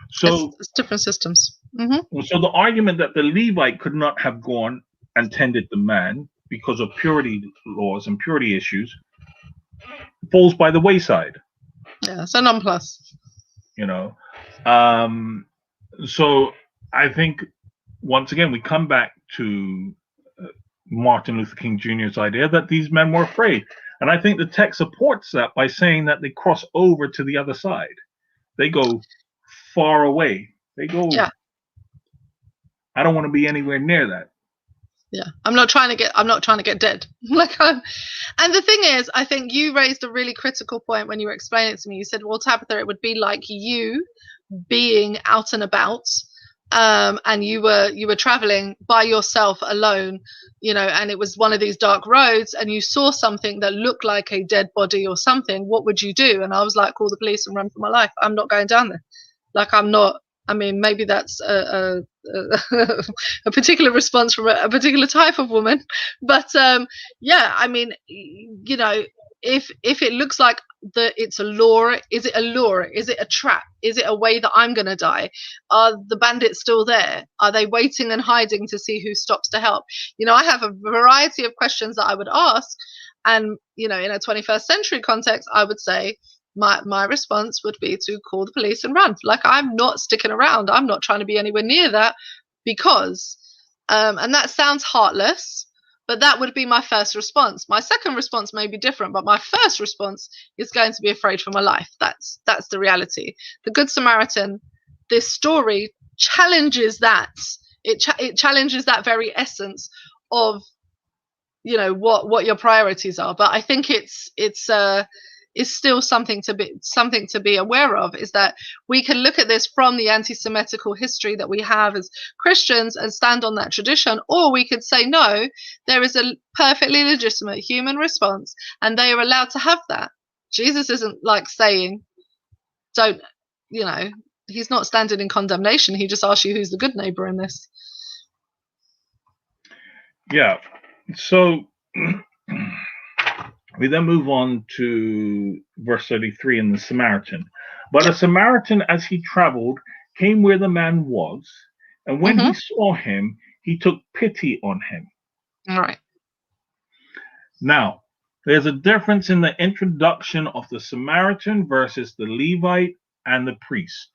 So it's different systems. So the argument that the Levite could not have gone and tended the man because of purity laws and purity issues falls by the wayside. Yeah, it's a non-plus. So I think once again we come back to Martin Luther King Jr.'s idea that these men were afraid. And I think the text supports that by saying that they cross over to the other side. They go far away. They go, I don't want to be anywhere near that. Yeah, I'm not trying to get dead. And the thing is, I think you raised a really critical point when you were explaining it to me. You said, well, Tabitha, it would be like you being out and about, and you were traveling by yourself alone, and it was one of these dark roads, and you saw something that looked like a dead body or something. What would you do? And I was like, call the police and run for my life. I'm not going down there. I'm not. I mean, maybe that's a particular response from a particular type of woman, but yeah, I mean, if it looks like it's a lure, is it a lure? Is it a trap? Is it a way that I'm going to die? Are the bandits still there? Are they waiting and hiding to see who stops to help? I have a variety of questions that I would ask, and in a 21st century context, I would say, my response would be to call the police and run. I'm not sticking around. I'm not trying to be anywhere near that because, and that sounds heartless, but that would be my first response. My second response may be different, but my first response is going to be afraid for my life. That's the reality. The Good Samaritan, this story challenges that. It challenges that very essence of, what your priorities are. But I think it's still something to be aware of, is that we can look at this from the anti-Semitical history that we have as Christians and stand on that tradition, or we could say, no, there is a perfectly legitimate human response and they are allowed to have that. Jesus isn't saying, don't, he's not standing in condemnation. He just asks you who's the good neighbor in this. Yeah. So we then move on to verse 33 in the Samaritan. But a Samaritan, as he traveled, came where the man was, and when he saw him, he took pity on him. All right. Now, there's a difference in the introduction of the Samaritan versus the Levite and the priest.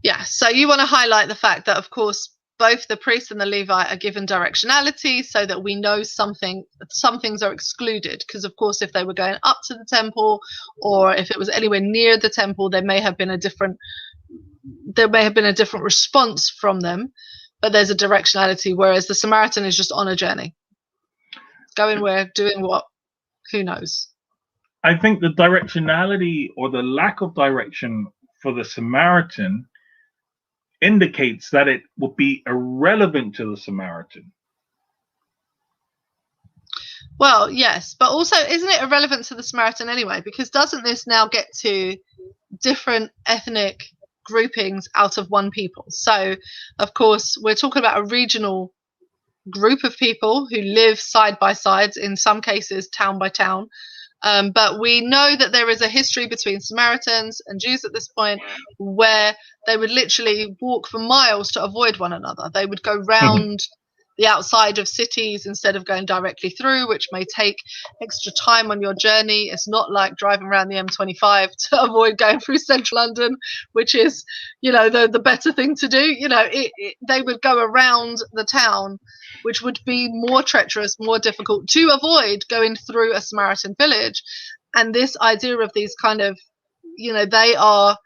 Yeah, so you want to highlight the fact that, of course, both the priest and the Levite are given directionality so that we know some things are excluded. Because, of course, if they were going up to the temple or if it was anywhere near the temple, there may have been a different response from them. But there's a directionality, whereas the Samaritan is just on a journey. Going where, doing what, who knows? I think the directionality or the lack of direction for the Samaritan indicates that it would be irrelevant to the Samaritan. Well, yes, but also isn't it irrelevant to the Samaritan anyway? Because doesn't this now get to different ethnic groupings out of one people? So, of course, we're talking about a regional group of people who live side by side, in some cases town by town. But we know that there is a history between Samaritans and Jews at this point where they would literally walk for miles to avoid one another. They would go round the outside of cities instead of going directly through, which may take extra time on your journey. It's not like driving around the M25 to avoid going through central London, which is, the better thing to do. They would go around the town, which would be more treacherous, more difficult to avoid going through a Samaritan village. And this idea of these kind of, they are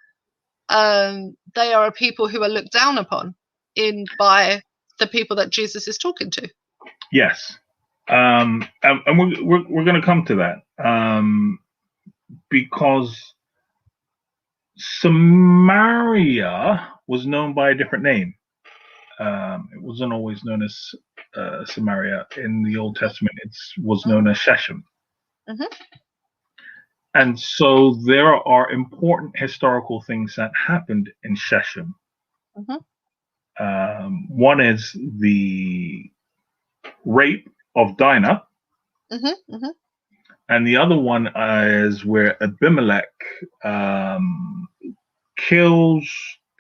a people who are looked down upon by the people that Jesus is talking to. Yes. And we're going to come to that because Samaria was known by a different name. It wasn't always known as Samaria. In the Old Testament, it was known as Shechem. And so there are important historical things that happened in Shechem. One is the rape of Dinah, and the other one is where Abimelech kills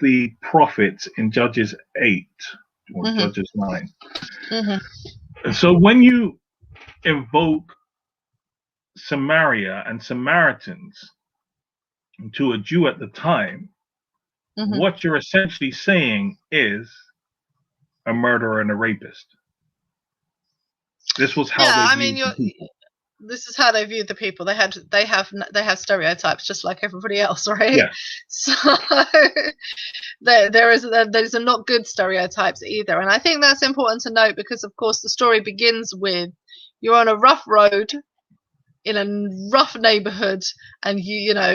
the prophets in Judges 8 or Judges 9. So when you invoke Samaria and Samaritans to a Jew at the time, what you're essentially saying is a murderer and a rapist. This was how this is how they viewed the people. They have stereotypes just like everybody else, right? Yeah. So there's are not good stereotypes either, and I think that's important to note because, of course, the story begins with you're on a rough road in a rough neighborhood, and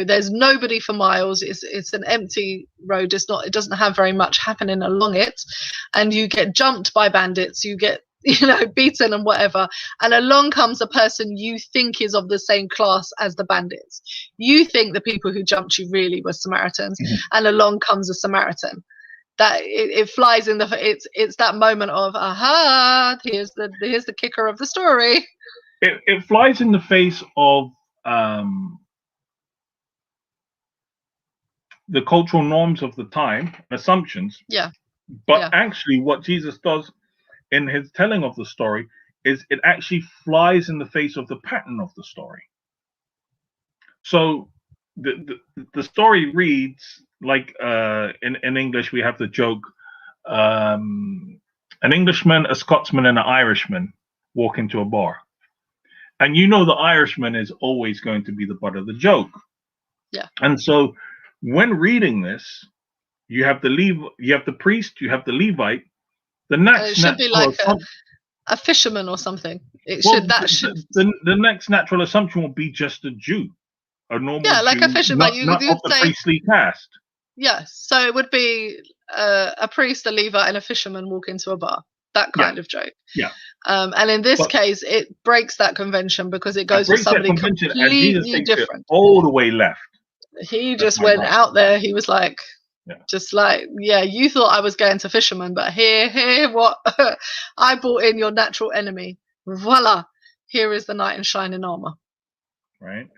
there's nobody for miles. It's an empty road. It doesn't have very much happening along it, and you get jumped by bandits. You get beaten and whatever, and along comes a person you think is of the same class as the bandits. You think the people who jumped you really were Samaritans, and along comes a Samaritan. That it flies in it's that moment of aha, here's the kicker of the story. It flies in the face of the cultural norms of the time, assumptions. Yeah. But actually, what Jesus does in his telling of the story is it actually flies in the face of the pattern of the story. So the story reads like in English we have the joke: an Englishman, a Scotsman, and an Irishman walk into a bar. And the Irishman is always going to be the butt of the joke. Yeah. And so when reading this, you have the priest, you have the Levite. The next it should be like a fisherman or something. The next natural assumption will be just a Jew, a normal Jew, like a fisherman, not of the priestly caste. Yes, so it would be a priest, a Levite, and a fisherman walk into a bar. That kind of joke. Yeah. And in this case, it breaks that convention because it goes with somebody completely different. All the way left. He just went out there. He was like, you thought I was going to fishermen, but here, what? I brought in your natural enemy. Voila, here is the knight in shining armor. Right.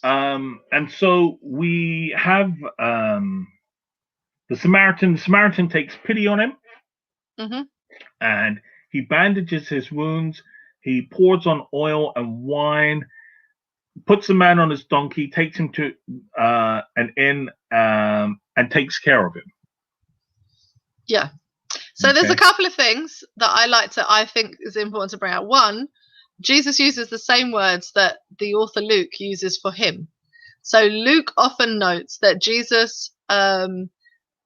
And so we have the Samaritan. The Samaritan takes pity on him, and he bandages his wounds. He pours on oil and wine, puts the man on his donkey, takes him to an inn, and takes care of him. Yeah. So there's a couple of things that I think is important to bring out. One, Jesus uses the same words that the author Luke uses for him. So Luke often notes that Jesus,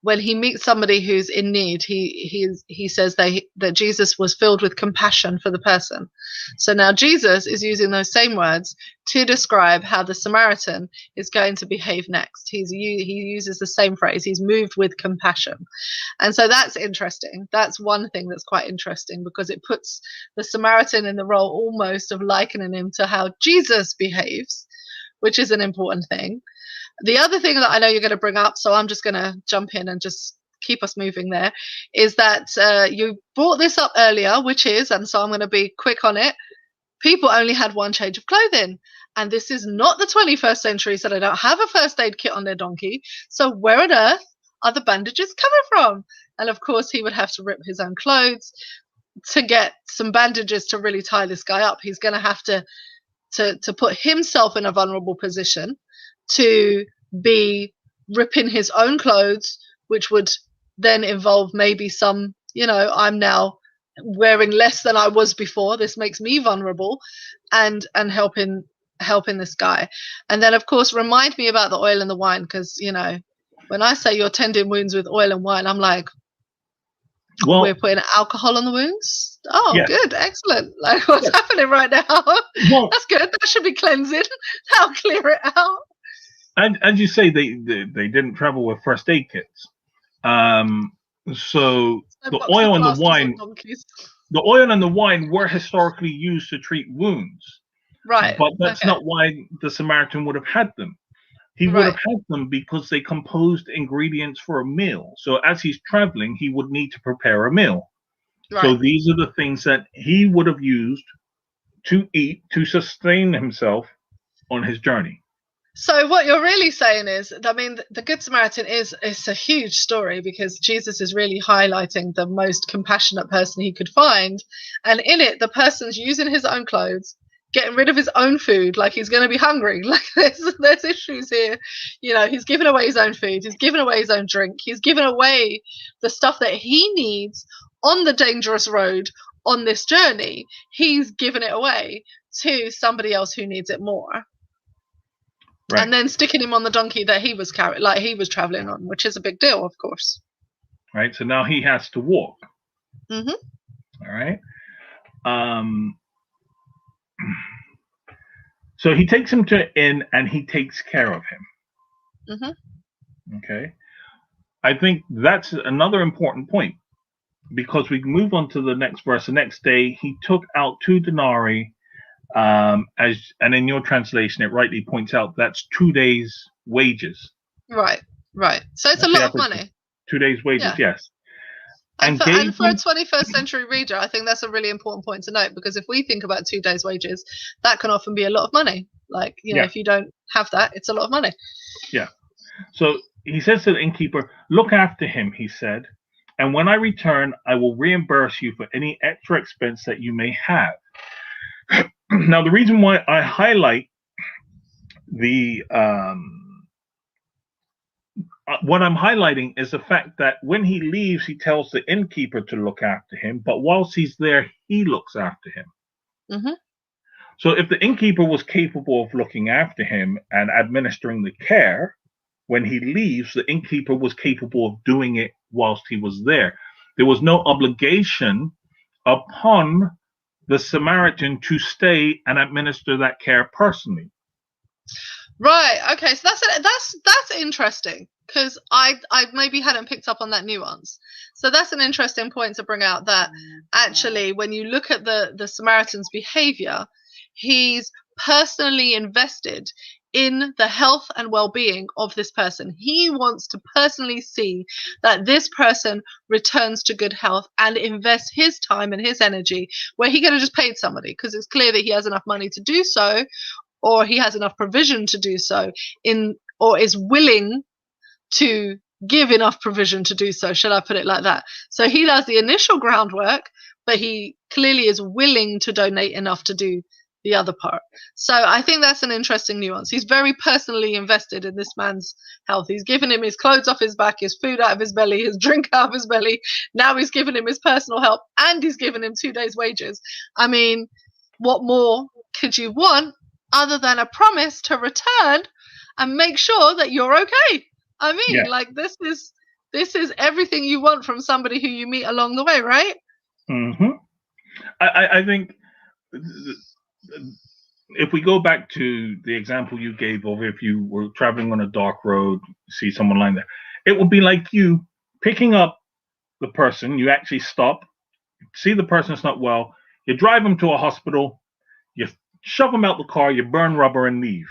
when he meets somebody who's in need, he says that Jesus was filled with compassion for the person. So now Jesus is using those same words to describe how the Samaritan is going to behave next. He uses the same phrase. He's moved with compassion. And so that's interesting. That's one thing that's quite interesting, because it puts the Samaritan in the role almost of likening him to how Jesus behaves, which is an important thing. The other thing that I know you're going to bring up, so I'm just going to jump in and just keep us moving there, is that you brought this up earlier, which is, and so I'm going to be quick on it, people only had one change of clothing. And this is not the 21st century, so they don't have a first aid kit on their donkey. So where on earth are the bandages coming from? And of course, he would have to rip his own clothes to get some bandages to really tie this guy up. He's going to have to put himself in a vulnerable position to be ripping his own clothes, which would then involve maybe some, I'm now wearing less than I was before. This makes me vulnerable, and helping this guy. And then, of course, remind me about the oil and the wine, because, when I say you're tending wounds with oil and wine, I'm like, we're putting alcohol on the wounds? Oh, yes. Good, excellent. Like, what's happening right now? Well, that's good. That should be cleansing. That'll clear it out. And as you say, they didn't travel with first aid kits. So the oil and the wine were historically used to treat wounds. Right. But that's not why the Samaritan would have had them. He would have had them because they composed ingredients for a meal. So as he's traveling, he would need to prepare a meal. Right. So these are the things that he would have used to eat to sustain himself on his journey. So what you're really saying is, I mean, the Good Samaritan is a huge story, because Jesus is really highlighting the most compassionate person he could find. And in it, the person's using his own clothes, getting rid of his own food, like he's going to be hungry. Like there's issues here. He's giving away his own food. He's giving away his own drink. He's giving away the stuff that he needs on the dangerous road on this journey. He's giving it away to somebody else who needs it more. Right. And then sticking him on the donkey that he was carrying, like he was traveling on, which is a big deal, of course. Right. So now he has to walk. Mm-hmm. All right. So he takes him to an inn and he takes care of him. Mm-hmm. Okay. I think that's another important point, because we move on to the next verse. The next day, he took out 2 denarii. And in your translation, it rightly points out that's 2 days' wages. Right. So it's a lot of money. 2 days' wages, yes. And for a 21st century reader, I think that's a really important point to note, because if we think about 2 days' wages, that can often be a lot of money. Like, if you don't have that, it's a lot of money. Yeah. So he says to the innkeeper, "Look after him," he said, "and when I return, I will reimburse you for any extra expense that you may have." Now, the reason why I highlight the what I'm highlighting is the fact that when he leaves, he tells the innkeeper to look after him, but whilst he's there, he looks after him. Mm-hmm. So if the innkeeper was capable of looking after him and administering the care, when he leaves, the innkeeper was capable of doing it whilst he was there. There was no obligation upon the Samaritan to stay and administer that care personally. Right. Okay. So that's interesting, because I maybe hadn't picked up on that nuance. So that's an interesting point to bring out, that actually when you look at the Samaritan's behavior, he's personally invested in the health and well-being of this person. He wants to personally see that this person returns to good health and invests his time and his energy where he could have just paid somebody, because it's clear that he has enough money to do so, or he has enough provision to do so, or is willing to give enough provision to do so, should I put it like that. So he does the initial groundwork, but he clearly is willing to donate enough to do the other part. So I think that's an interesting nuance. He's very personally invested in this man's health. He's given him his clothes off his back, his food out of his belly, his drink out of his belly. Now he's given him his personal help, and he's given him 2 days' wages. I mean, what more could you want other than a promise to return and make sure that you're okay? I mean, like, this is everything you want from somebody who you meet along the way, right? Mm-hmm. I think if we go back to the example you gave of if you were traveling on a dark road, see someone lying there, it would be like you picking up the person. You actually stop, see the person's not well, you drive them to a hospital, you shove them out the car, you burn rubber and leave.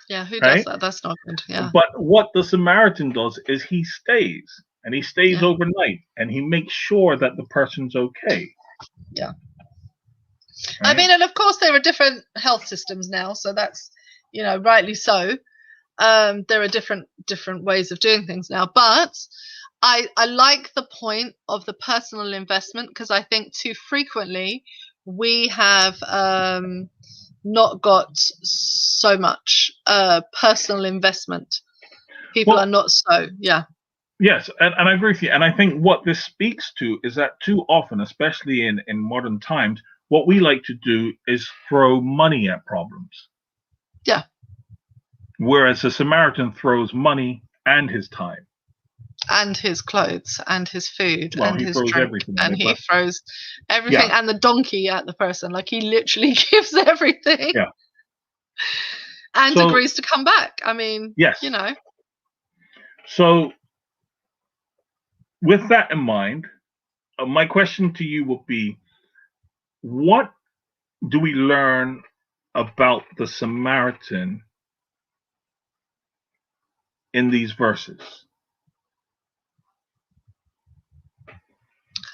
Yeah, who does that? That's not good. Yeah. But what the Samaritan does is he stays, and he stays overnight, and he makes sure that the person's okay. Yeah. Right? I mean, and of course there are different health systems now, so that's, rightly so. There are different ways of doing things now, but I like the point of the personal investment, because I think too frequently we have not got so much personal investment. People are not so, Yes, and I agree with you. And I think what this speaks to is that too often, especially in modern times, what we like to do is throw money at problems. Yeah. Whereas the Samaritan throws money and his time. And his clothes and his food and his drink. Everything and he throws everything and the donkey at the person. Like, he literally gives everything. Yeah. And agrees to come back. I mean, yes. So with that in mind, my question to you would be, what do we learn about the Samaritan in these verses?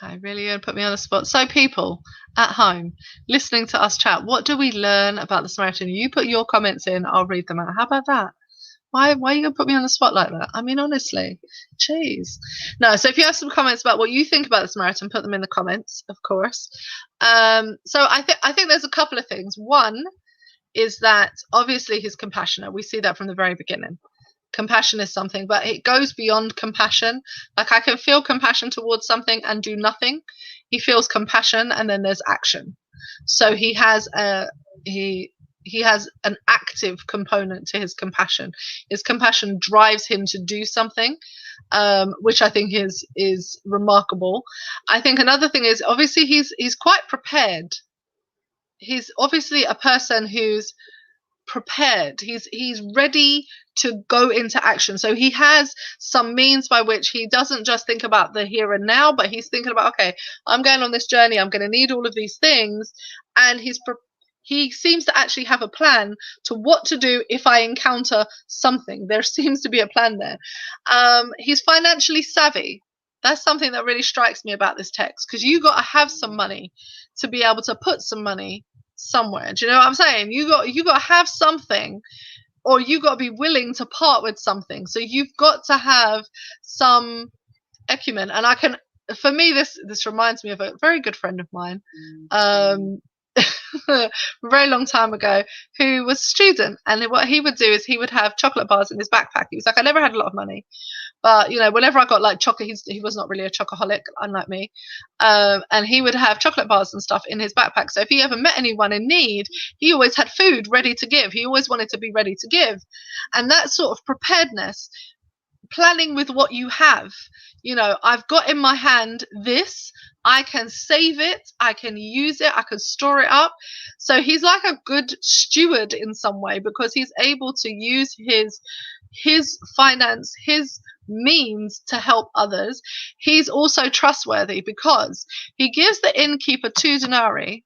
Okay, really going to put me on the spot. So people at home listening to us chat, what do we learn about the Samaritan? You put your comments in, I'll read them out. How about that? Why are you going to put me on the spot like that? I mean, honestly, jeez. No, so if you have some comments about what you think about the Samaritan, put them in the comments, of course. So I think there's a couple of things. One is that obviously he's compassionate. We see that from the very beginning. Compassion is something, but it goes beyond compassion. Like, I can feel compassion towards something and do nothing. He feels compassion, and then there's action. So he has an active component to his compassion. His compassion drives him to do something, which I think is remarkable. I think another thing is, obviously he's quite prepared. He's obviously a person who's prepared. He's ready to go into action. So he has some means by which he doesn't just think about the here and now, but he's thinking about, okay, I'm going on this journey, I'm going to need all of these things, and he seems to actually have a plan to what to do if I encounter something. There seems to be a plan there. He's financially savvy. That's something that really strikes me about this text, because you got to have some money to be able to put some money somewhere. Do you know what I'm saying? You got to have something, or you got to be willing to part with something. So you've got to have some acumen. And for me, this reminds me of a very good friend of mine, a very long time ago, who was a student, and what he would do is he would have chocolate bars in his backpack. He was like, I never had a lot of money, but whenever I got like chocolate, he was not really a chocoholic, unlike me, and he would have chocolate bars and stuff in his backpack. So if he ever met anyone in need, he always had food ready to give. He always wanted to be ready to give. And that sort of preparedness, planning with what you have, I've got in my hand this, I can save it, I can use it, I can store it up. So he's like a good steward in some way, because he's able to use his finance, his means to help others. He's also trustworthy because he gives the innkeeper 2 denarii,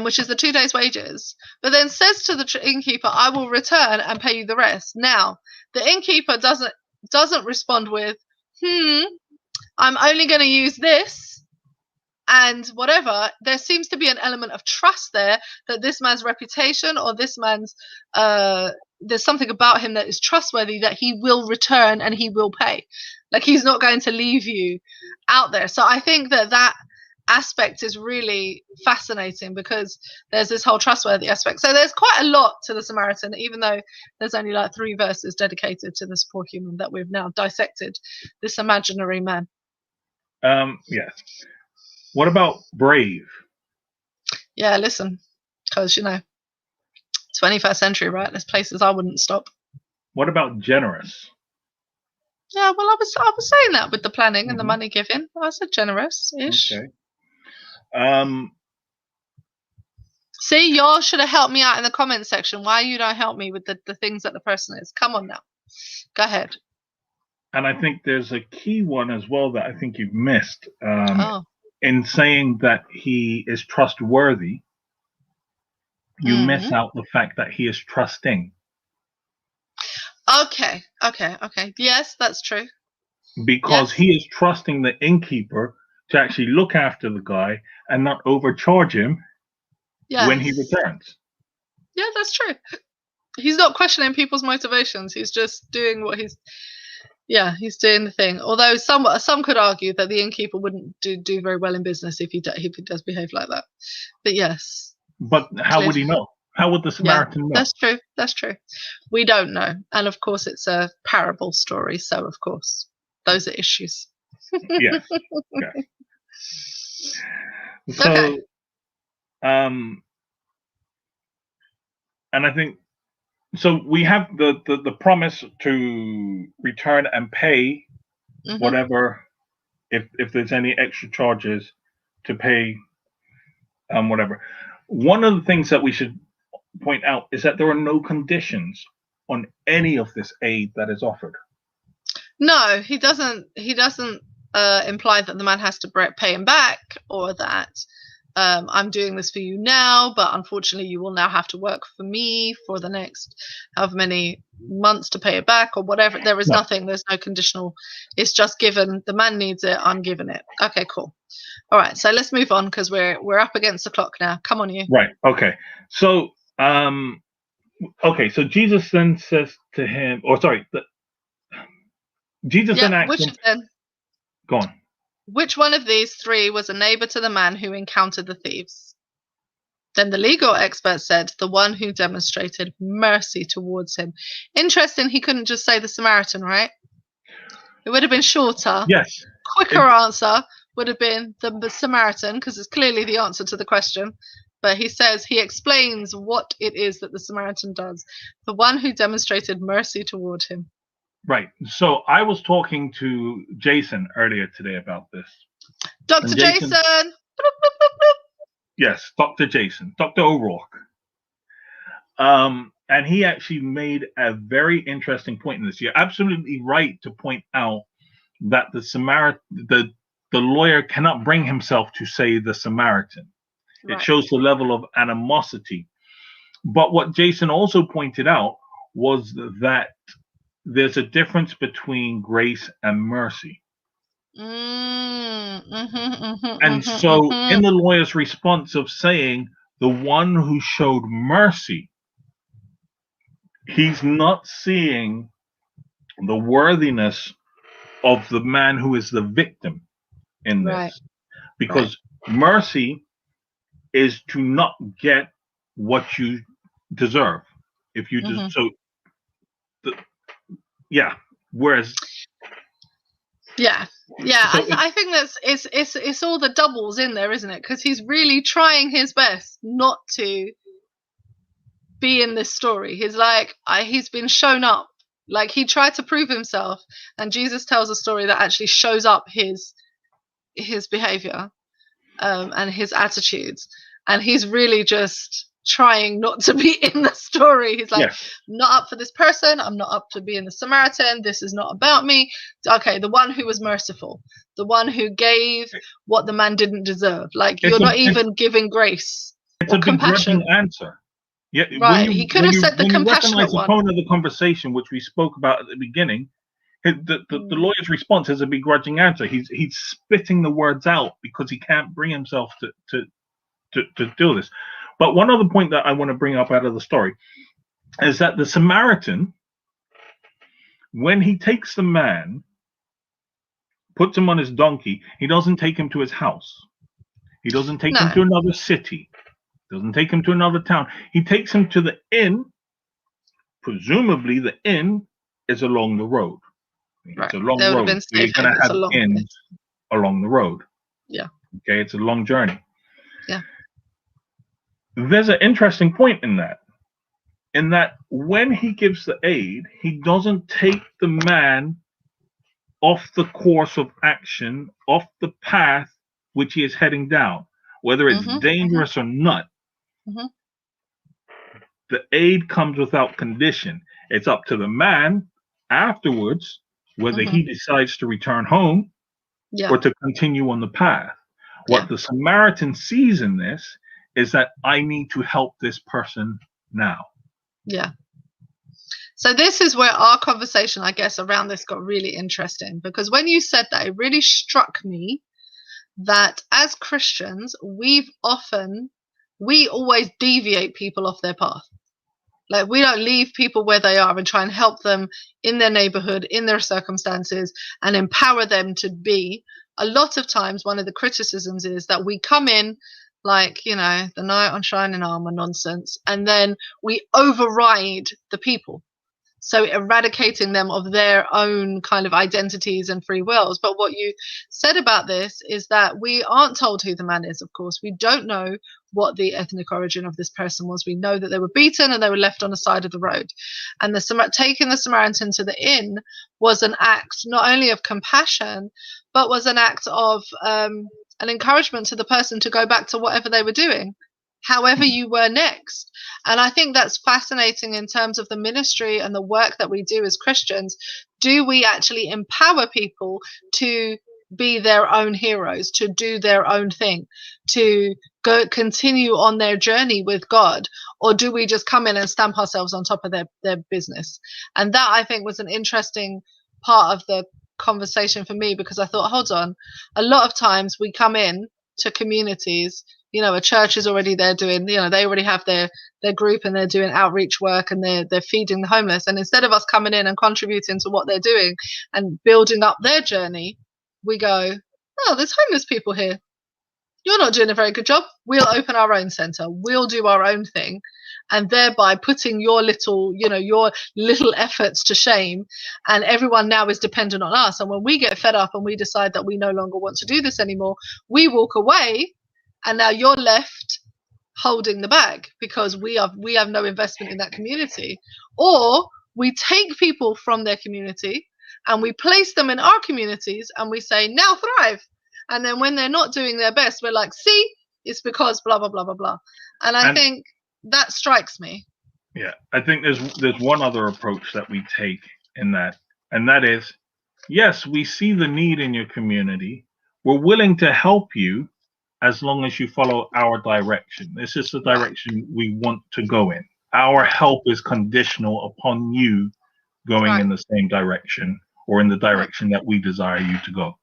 which is the 2 days' wages, but then says to the innkeeper, I will return and pay you the rest. Now, the innkeeper doesn't respond with, I'm only going to use this and whatever. There seems to be an element of trust there that this man's reputation or this man's, there's something about him that is trustworthy, that he will return and he will pay. Like, he's not going to leave you out there. So I think that aspect is really fascinating, because there's this whole trustworthy aspect. So there's quite a lot to the Samaritan, even though there's only like 3 verses dedicated to this poor human that we've now dissected, this imaginary man. Yes. What about brave? Yeah, listen, because 21st century, right? There's places I wouldn't stop. What about generous? Yeah, well, I was saying that with the planning and the money giving. I said generous-ish. Okay. See, y'all should have helped me out in the comments section. Why you don't help me with the things that the person is? Come on now. Go ahead. And I think there's a key one as well that I think you've missed. In saying that he is trustworthy, you miss out the fact that he is trusting. Okay. Yes, that's true. Because he is trusting the innkeeper to actually look after the guy and not overcharge him when he returns. Yeah, that's true. He's not questioning people's motivations. He's just doing what he's doing the thing. Although some could argue that the innkeeper wouldn't do very well in business if he does behave like that. But yes. But how would he know? How would the Samaritan know? That's true. We don't know. And of course it's a parable story, so of course those are issues. Yes. Okay. So and I think so we have the promise to return and pay whatever, if there's any extra charges to pay, whatever. One of the things that we should point out is that there are no conditions on any of this aid that is offered. No, he doesn't imply that the man has to pay him back, or that I'm doing this for you now, but unfortunately you will now have to work for me for the next however many months to pay it back, or whatever. There is nothing. There's no conditional. It's just given. The man needs it. I'm giving it. Okay, cool. All right. So let's move on, because we're up against the clock now. Come on, you. Right. Okay. So so Jesus then says to him, Jesus then asks him. Go on. Which one of these 3 was a neighbor to the man who encountered the thieves? Then the legal expert said, the one who demonstrated mercy towards him. Interesting, he couldn't just say the Samaritan, right? It would have been shorter. Yes. Quicker answer would have been the Samaritan, because it's clearly the answer to the question. But he explains what it is that the Samaritan does. The one who demonstrated mercy toward him. Right. So I was talking to Jason earlier today about this. Dr. Jason. Yes, Dr. Jason, Dr. O'Rourke. And he actually made a very interesting point in this. You're absolutely right to point out that the lawyer cannot bring himself to say the Samaritan. Right. It shows the level of animosity. But what Jason also pointed out was that there's a difference between grace and mercy. And so in the lawyer's response of saying the one who showed mercy, he's not seeing the worthiness of the man who is the victim in this. Right. Because mercy is to not get what you deserve. If you whereas I think that's it's all the doubles in there, isn't it? Because he's really trying his best not to be in this story. He's like, he's been shown up, like he tried to prove himself, and Jesus tells a story that actually shows up his behavior and his attitudes, and he's really just trying not to be in the story. He's like, I'm not up for this person. I'm not up to being the Samaritan. This is not about me. Okay, the one who was merciful, the one who gave what the man didn't deserve. Like, you're not even giving grace. It's a begrudging answer. Yeah, right. He could have said the compassionate one. The tone of the conversation, which we spoke about at the beginning, the lawyer's response is a begrudging answer. He's spitting the words out because he can't bring himself to do this. But one other point that I want to bring up out of the story is that the Samaritan, when he takes the man, puts him on his donkey, he doesn't take him to his house. He doesn't take him to another city. Doesn't take him to another town. He takes him to the inn. Presumably, the inn is along the road. It's a long road. So you're going to have inns along the road. Yeah. Okay, it's a long journey. Yeah. There's an interesting point in that when he gives the aid, he doesn't take the man off the course of action, off the path which he is heading down, whether it's dangerous or not. The aid comes without condition. It's up to the man afterwards whether he decides to return home or to continue on the path. What the Samaritan sees in this is that I need to help this person now. Yeah. So this is where our conversation, I guess, around this got really interesting, because when you said that, it really struck me that as Christians, we always deviate people off their path. Like, we don't leave people where they are and try and help them in their neighborhood, in their circumstances, and empower them to be. A lot of times, one of the criticisms is that we come in like, the knight on shining armor nonsense, and then we override the people. So eradicating them of their own kind of identities and free wills. But what you said about this is that we aren't told who the man is, of course. We don't know what the ethnic origin of this person was. We know that they were beaten and they were left on the side of the road. And taking the Samaritan to the inn was an act not only of compassion, but was an act of an encouragement to the person to go back to whatever they were doing, however you were next. And I think that's fascinating in terms of the ministry and the work that we do as Christians. Do we actually empower people to be their own heroes, to do their own thing, to continue on their journey with God? Or do we just come in and stamp ourselves on top of their business? And that, I think, was an interesting part of the conversation for me, because I thought, hold on, a lot of times we come in to communities, a church is already there doing, they already have their group and they're doing outreach work and they're feeding the homeless. And instead of us coming in and contributing to what they're doing and building up their journey, we go, oh, there's homeless people here. You're not doing a very good job. We'll open our own centre. We'll do our own thing. And thereby putting your little efforts to shame. And everyone now is dependent on us. And when we get fed up and we decide that we no longer want to do this anymore, we walk away. And now you're left holding the bag because we have no investment in that community. Or we take people from their community and we place them in our communities and we say, now thrive. And then when they're not doing their best, we're like, see, it's because blah, blah, blah, blah, blah. And I think that strikes me. Yeah, I think there's one other approach that we take in that. And that is, yes, we see the need in your community. We're willing to help you as long as you follow our direction. This is the direction we want to go in. Our help is conditional upon you going in the same direction or in the direction that we desire you to go.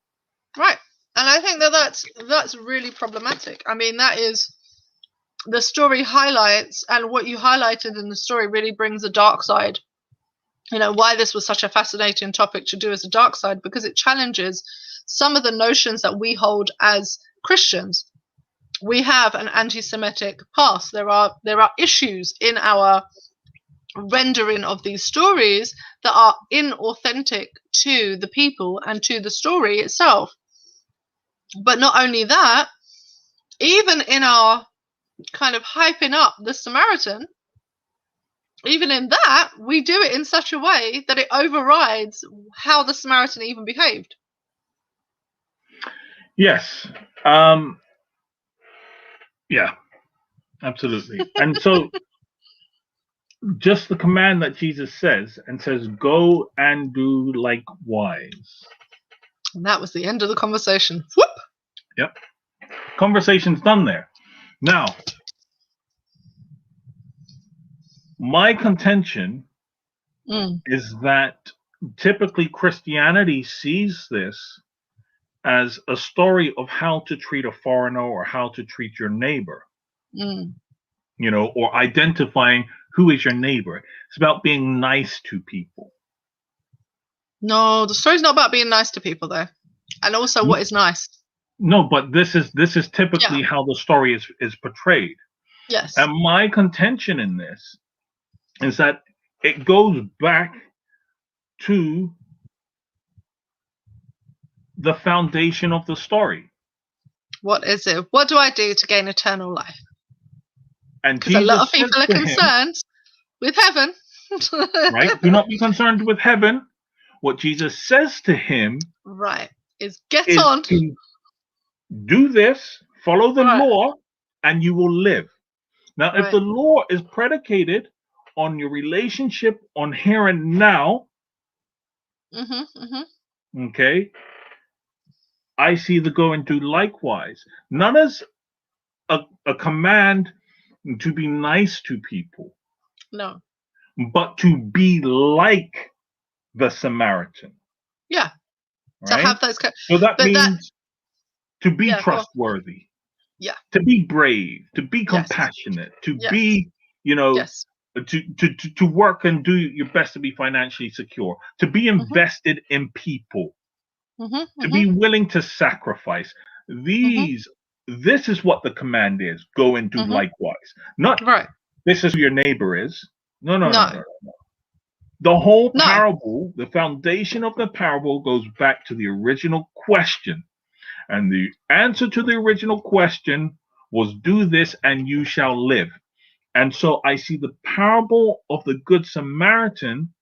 Right. And I think that's really problematic. I mean, that is the story highlights, and what you highlighted in the story really brings the dark side. Why this was such a fascinating topic to do as a dark side, because it challenges some of the notions that we hold as Christians. We have an anti-Semitic past. There are issues in our rendering of these stories that are inauthentic to the people and to the story itself. But not only that, even in our kind of hyping up the Samaritan, even in that, we do it in such a way that it overrides how the Samaritan even behaved. Yes. Yeah, absolutely. And so just the command that Jesus says, go and do likewise. And that was the end of the conversation. Whoop! Yep. Conversation's done there. Now, My contention is that typically Christianity sees this as a story of how to treat a foreigner or how to treat your neighbor, or identifying who is your neighbor. It's about being nice to people. No, the story's not about being nice to people, though. And also, what is nice? No, but this is typically how the story is portrayed. Yes. And my contention in this is that it goes back to the foundation of the story. What is it? What do I do to gain eternal life? And because a lot of people are concerned with heaven. Right? Do not be concerned with heaven. What Jesus says to him, right, is get on. To do this, follow the law, and you will live. Now, if the law is predicated on your relationship on here and now, okay, I see the go and do likewise. None as a command to be nice to people. No. But to be like the Samaritan. Yeah. Right? To have those. So that means to be trustworthy. Yeah. To be brave, to be compassionate, to be, to work and do your best to be financially secure, to be invested in people, to be willing to sacrifice. This is what the command is. Go and do likewise. Not this is who your neighbor is. No. The whole parable, the foundation of the parable goes back to the original question. And the answer to the original question was, do this and you shall live. And so I see the parable of the Good Samaritan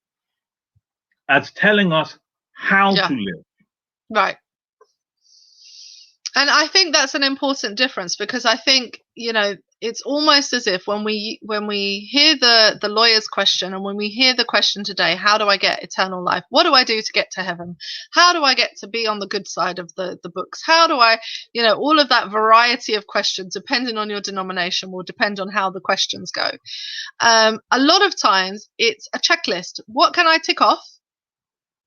as telling us how to live. Right. And I think that's an important difference, because I think, it's almost as if when we hear the lawyer's question, and when we hear the question today, how do I get eternal life? What do I do to get to heaven? How do I get to be on the good side of the books? How do I, all of that variety of questions, depending on your denomination, will depend on how the questions go. A lot of times it's a checklist. What can I tick off?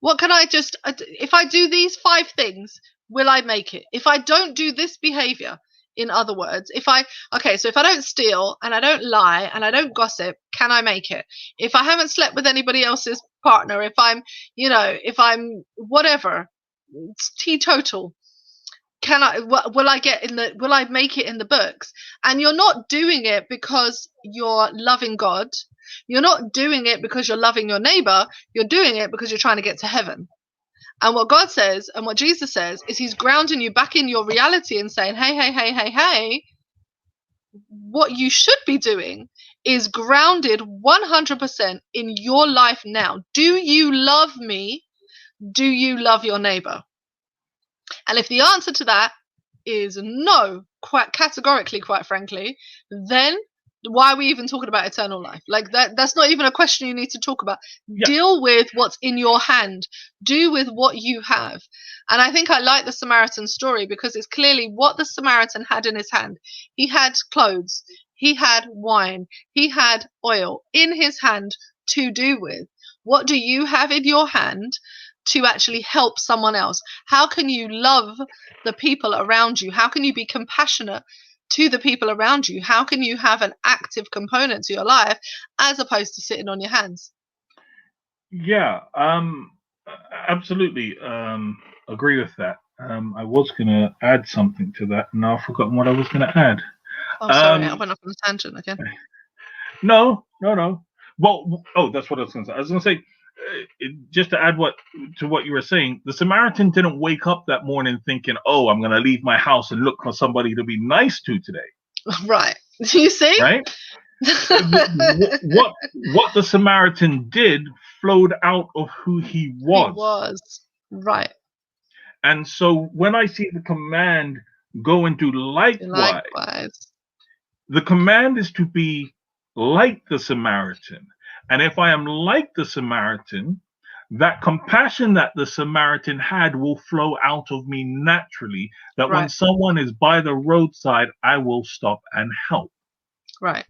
What can I just, if I do these 5 things, will I make it? If I don't do this behavior, in other words, if I don't steal and I don't lie and I don't gossip, can I make it? If I haven't slept with anybody else's partner, if I'm whatever, teetotal, will I make it in the books? And you're not doing it because you're loving God. You're not doing it because you're loving your neighbor. You're doing it because you're trying to get to heaven. And what God says and what Jesus says is he's grounding you back in your reality and saying, hey, what you should be doing is grounded 100% in your life now. Do you love me? Do you love your neighbor? And if the answer to that is no, quite categorically, quite frankly, then why are we even talking about eternal life? Like that's not even a question you need to talk about. Yeah. Deal with what's in your hand. Do with what you have. And I think I like the Samaritan story because it's clearly what the Samaritan had in his hand. He had clothes. He had wine. He had oil in his hand to do with. What do you have in your hand to actually help someone else? How can you love the people around you? How can you be compassionate to the people around you? How can you have an active component to your life as opposed to sitting on your hands? Yeah, absolutely agree with that. I was going to add something to that, and I've forgotten what I was going to add. Oh, sorry, I went off on a tangent again. No. Well, that's what I was going to say. I was going to say, just to add to what you were saying, the Samaritan didn't wake up that morning thinking, "Oh, I'm going to leave my house and look for somebody to be nice to today." Right? You see? Right? what the Samaritan did flowed out of who he was. He was right. And so when I see the command, go and do likewise, the command is to be like the Samaritan. And if I am like the Samaritan, that compassion that the Samaritan had will flow out of me naturally. That when someone is by the roadside, I will stop and help. Right.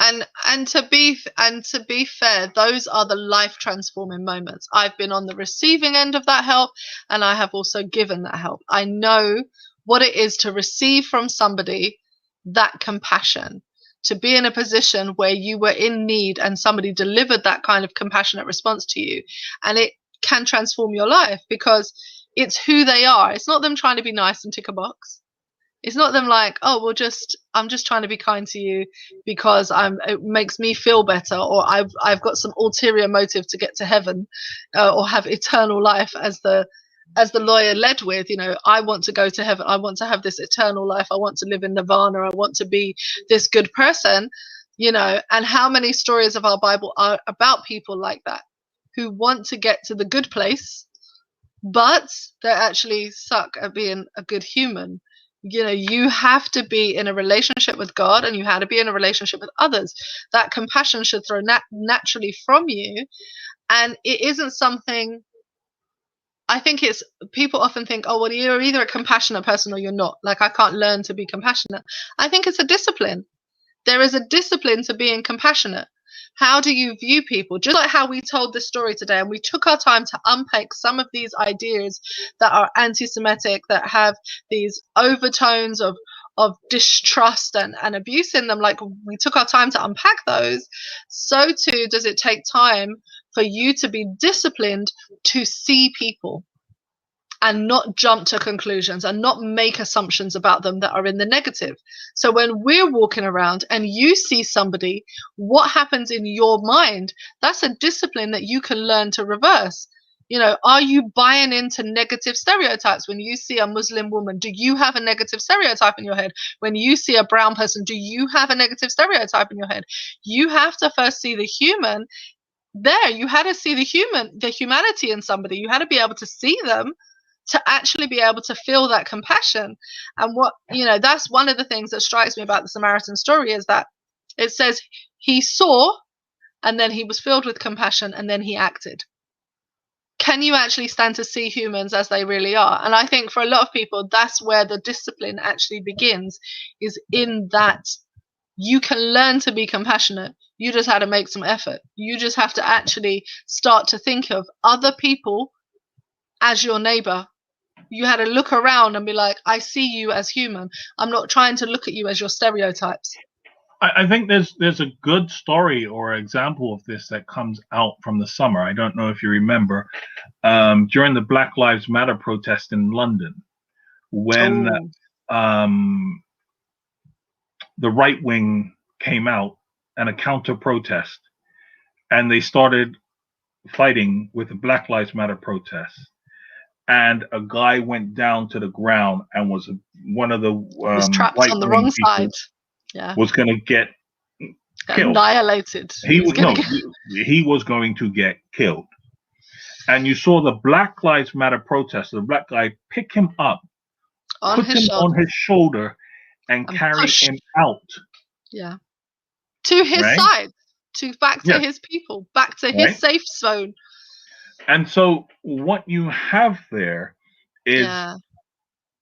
And to be fair, those are the life transforming moments. I've been on the receiving end of that help, and I have also given that help. I know what it is to receive from somebody that compassion, to be in a position where you were in need and somebody delivered that kind of compassionate response to you, and it can transform your life because it's who they are. It's not them trying to be nice and tick a box. It's not them like, oh, I'm just trying to be kind to you because it makes me feel better, or I've got some ulterior motive to get to heaven, or have eternal life, as the lawyer led with. I want to go to heaven. I want to have this eternal life. I want to live in nirvana. I want to be this good person, and how many stories of our Bible are about people like that who want to get to the good place, but they actually suck at being a good human. You have to be in a relationship with God, and you have to be in a relationship with others. That compassion should flow naturally from you. And it isn't something, I think it's, people often think, oh, well, you're either a compassionate person or you're not. Like, I can't learn to be compassionate. I think it's a discipline. There is a discipline to being compassionate. How do you view people? Just like how we told this story today, and we took our time to unpack some of these ideas that are anti-Semitic, that have these overtones of distrust and abuse in them. Like, we took our time to unpack those. So too does it take time for you to be disciplined to see people and not jump to conclusions and not make assumptions about them that are in the negative. So when we're walking around and you see somebody, what happens in your mind? That's a discipline that you can learn to reverse. Are you buying into negative stereotypes? When you see a Muslim woman, do you have a negative stereotype in your head? When you see a brown person, do you have a negative stereotype in your head? You have to first see the human there. You had to see the humanity in somebody. You had to be able to see them to actually be able to feel that compassion. And that's one of the things that strikes me about the Samaritan story, is that it says he saw, and then he was filled with compassion, and then he acted. Can you actually stand to see humans as they really are? And I think for a lot of people, that's where the discipline actually begins, is in that you can learn to be compassionate. You just have to make some effort. You just have to actually start to think of other people as your neighbor. You had to look around and be like, I see you as human. I'm not trying to look at you as your stereotypes. I think there's a good story or example of this that comes out from the summer. I don't know if you remember, during the Black Lives Matter protest in London, when the right wing came out and a counter protest, and they started fighting with the Black Lives Matter protest. And a guy went down to the ground and was one of the was trapped on the wrong side. Yeah, was going to get killed, annihilated. He was going to get killed. And you saw the Black Lives Matter protester, the black guy, pick him up, put him on his shoulder, and carry him out. Yeah, to his side, back to his people, back to his safe zone. And so what you have there is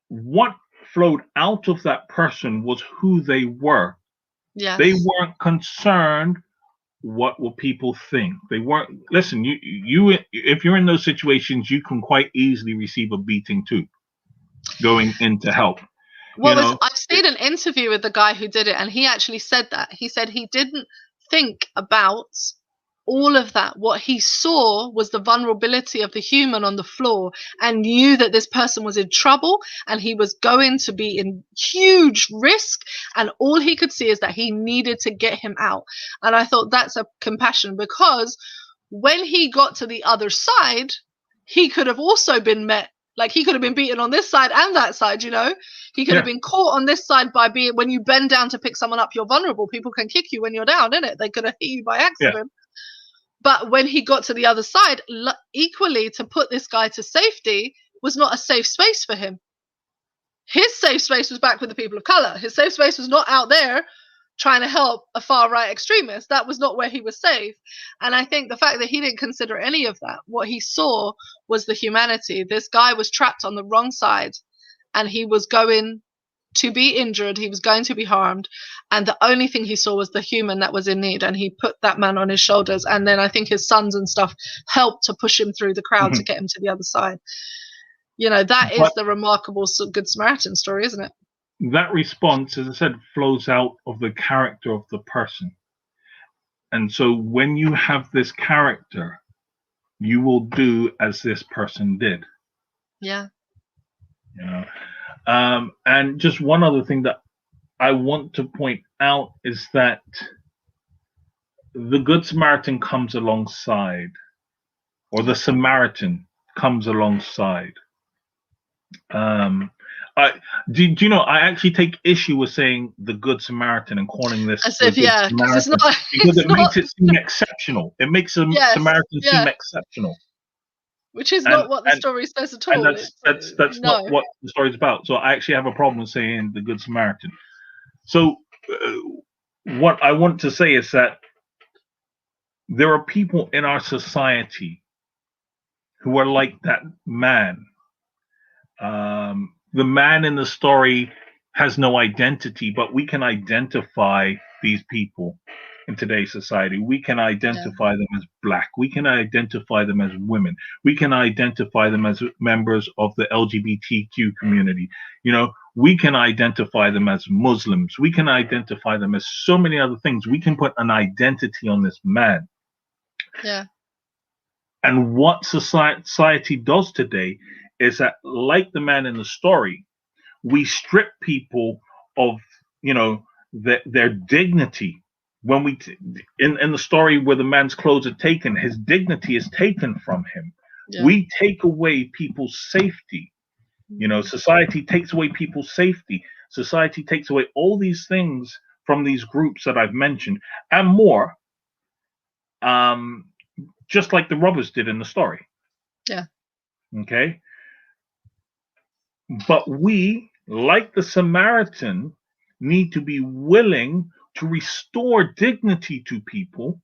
what flowed out of that person was who they were. Yes. They weren't concerned what will people think. They weren't. Listen, you if you're in those situations, you can quite easily receive a beating too, going in to help. Well, I've seen an interview with the guy who did it, and he actually said that. He said he didn't think about all of that. What he saw was the vulnerability of the human on the floor, and knew that this person was in trouble and he was going to be in huge risk, and all he could see is that he needed to get him out. And I thought that's a compassion, because when he got to the other side, he could have also been met, like he could have been beaten on this side and that side, he could have been caught on this side by being, when you bend down to pick someone up, you're vulnerable. People can kick you when you're down, innit? They could have hit you by accident. But when he got to the other side, equally to put this guy to safety was not a safe space for him. His safe space was back with the people of color. His safe space was not out there trying to help a far-right extremist. That was not where he was safe. And I think the fact that he didn't consider any of that, what he saw was the humanity. This guy was trapped on the wrong side, and he was going to be injured, he was going to be harmed, and the only thing he saw was the human that was in need, and he put that man on his shoulders, and then I think his sons and stuff helped to push him through the crowd to get him to the other side. That is the remarkable Good Samaritan story, isn't it? That response, as I said, flows out of the character of the person. And so when you have this character, you will do as this person did. Yeah. And just one other thing that I want to point out is that the Good Samaritan comes alongside, or the Samaritan comes alongside. Do you know, I actually take issue with saying the Good Samaritan and calling this as if, because it makes it seem exceptional. It makes a Samaritan seem exceptional. Which is not what the story says at all. And that's not what the story's about. So I actually have a problem with saying the Good Samaritan. So what I want to say is that there are people in our society who are like that man. The man in the story has no identity, but we can identify these people in today's society. We can identify them as black. We can identify them as women. We can identify them as members of the LGBTQ community. We can identify them as Muslims. We can identify them as so many other things. We can put an identity on this man. Yeah. And what society does today is that, like the man in the story, we strip people of, their dignity. When we, in the story where the man's clothes are taken, his dignity is taken from him. Yeah. We take away people's safety. Society takes away people's safety. Society takes away all these things from these groups that I've mentioned and more. Just like the robbers did in the story. Yeah. Okay. But we, like the Samaritan, need to be willing to restore dignity to people,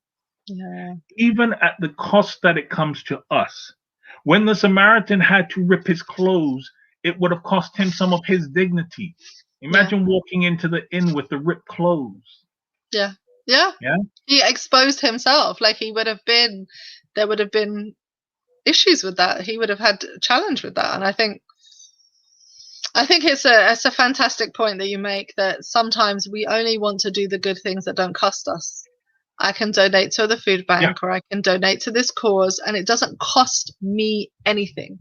even at the cost that it comes to us. When the Samaritan had to rip his clothes, it would have cost him some of his dignity. Imagine walking into the inn with the ripped clothes. Yeah. Yeah. Yeah. He exposed himself. Like there would have been issues with that. He would have had a challenge with that. And I think it's a fantastic point that you make, that sometimes we only want to do the good things that don't cost us. I can donate to the food bank, or I can donate to this cause, and it doesn't cost me anything.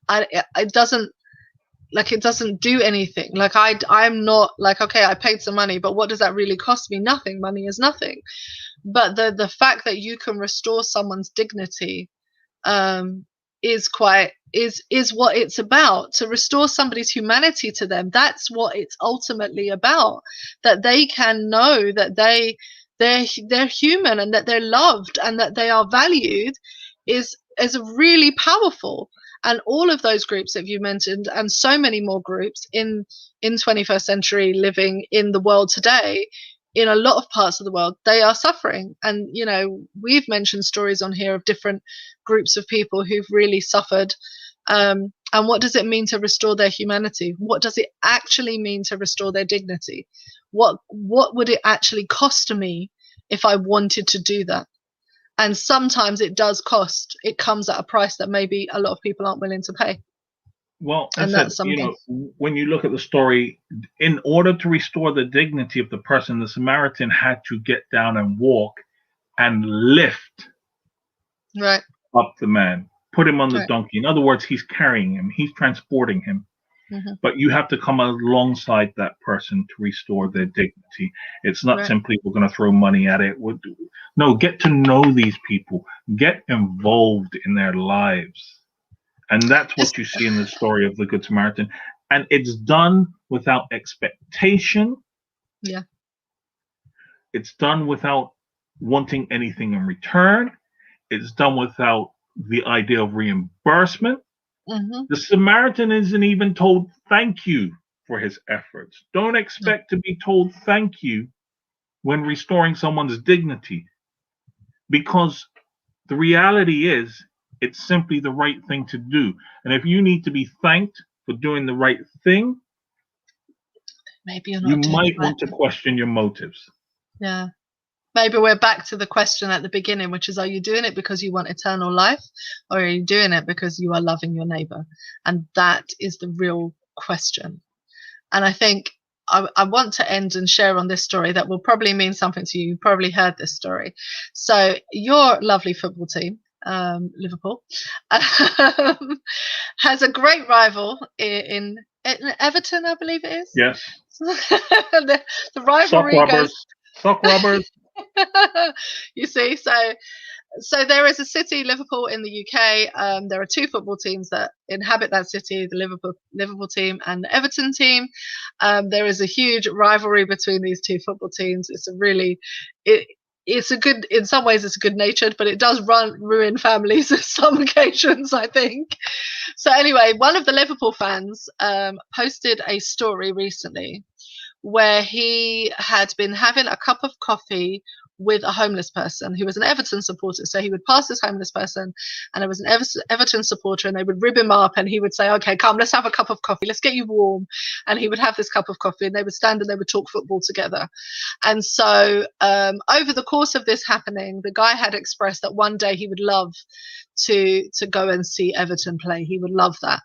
It doesn't do anything. Like I'm not like, okay, I paid some money, but what does that really cost me? Nothing. Money is nothing. But the fact that you can restore someone's dignity is what it's about. To restore somebody's humanity to them, that's what it's ultimately about. That they can know that they're human and that they're loved and that they are valued is really powerful. And all of those groups that you mentioned, and so many more groups in 21st century living in the world today, in a lot of parts of the world, they are suffering. And we've mentioned stories on here of different groups of people who've really suffered. And what does it mean to restore their humanity? What does it actually mean to restore their dignity? What would it actually cost me if I wanted to do that? And sometimes it does cost. It comes at a price that maybe a lot of people aren't willing to pay. Well, that's something. When you look at the story, in order to restore the dignity of the person, the Samaritan had to get down and walk and lift up the man, put him on the donkey. In other words, he's carrying him, he's transporting him. Mm-hmm. But you have to come alongside that person to restore their dignity. It's not simply we're going to throw money at it. No, get to know these people, get involved in their lives. And that's what you see in the story of the Good Samaritan. And it's done without expectation. Yeah. It's done without wanting anything in return. It's done without the idea of reimbursement. Mm-hmm. The Samaritan isn't even told thank you for his efforts. Don't expect to be told thank you when restoring someone's dignity, because the reality is it's simply the right thing to do. And if you need to be thanked for doing the right thing, maybe you're not You doing might it right. want to question your motives. Yeah. Maybe we're back to the question at the beginning, which is, are you doing it because you want eternal life, or are you doing it because you are loving your neighbor? And that is the real question. And I think I want to end and share on this story that will probably mean something to you. You probably heard this story. So your lovely football team, Liverpool, has a great rival in Everton, I believe it is. Yes. the rivalry goes. Sock robbers. You see, so there is a city, Liverpool, in the UK. There are two football teams that inhabit that city: the Liverpool team and the Everton team. There is a huge rivalry between these two football teams. It's a good, in some ways, it's good natured, but it does ruin families on some occasions, I think. So anyway, one of the Liverpool fans posted a story recently where he had been having a cup of coffee with a homeless person who was an Everton supporter. So he would pass this homeless person, and there was an Everton supporter, and they would rib him up, and he would say, okay, come, let's have a cup of coffee, let's get you warm. And he would have this cup of coffee, and they would stand and they would talk football together. And so over the course of this happening, the guy had expressed that one day he would love to go and see Everton play. He would love that.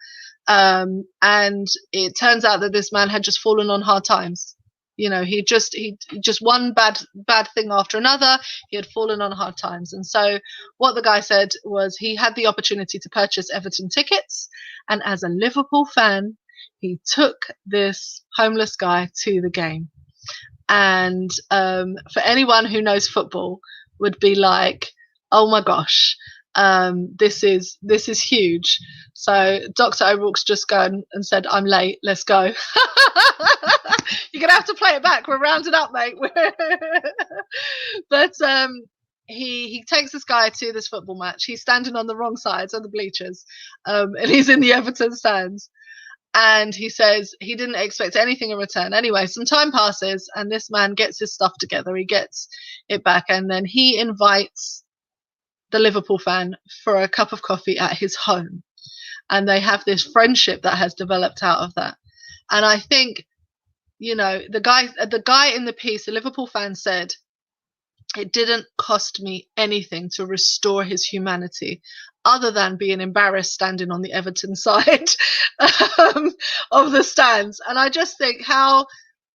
And it turns out that this man had just fallen on hard times. You know, he just one bad thing after another. He had fallen on hard times. And so what the guy said was he had the opportunity to purchase Everton tickets. And as a Liverpool fan, he took this homeless guy to the game. And for anyone who knows football would be like, oh my gosh, this is huge. So Dr. O'Rourke's just gone and said, I'm late, let's go. You're gonna have to play it back. We're rounded up, mate. But he takes this guy to this football match. He's standing on the wrong sides of the bleachers, and he's in the Everton stands. And he says he didn't expect anything in return. Anyway, some time passes, and this man gets his stuff together. He gets it back, and then he invites the Liverpool fan for a cup of coffee at his home. And they have this friendship that has developed out of that. And I think, you know, the guy in the piece, the Liverpool fan, said, it didn't cost me anything to restore his humanity other than being embarrassed standing on the Everton side of the stands. And I just think how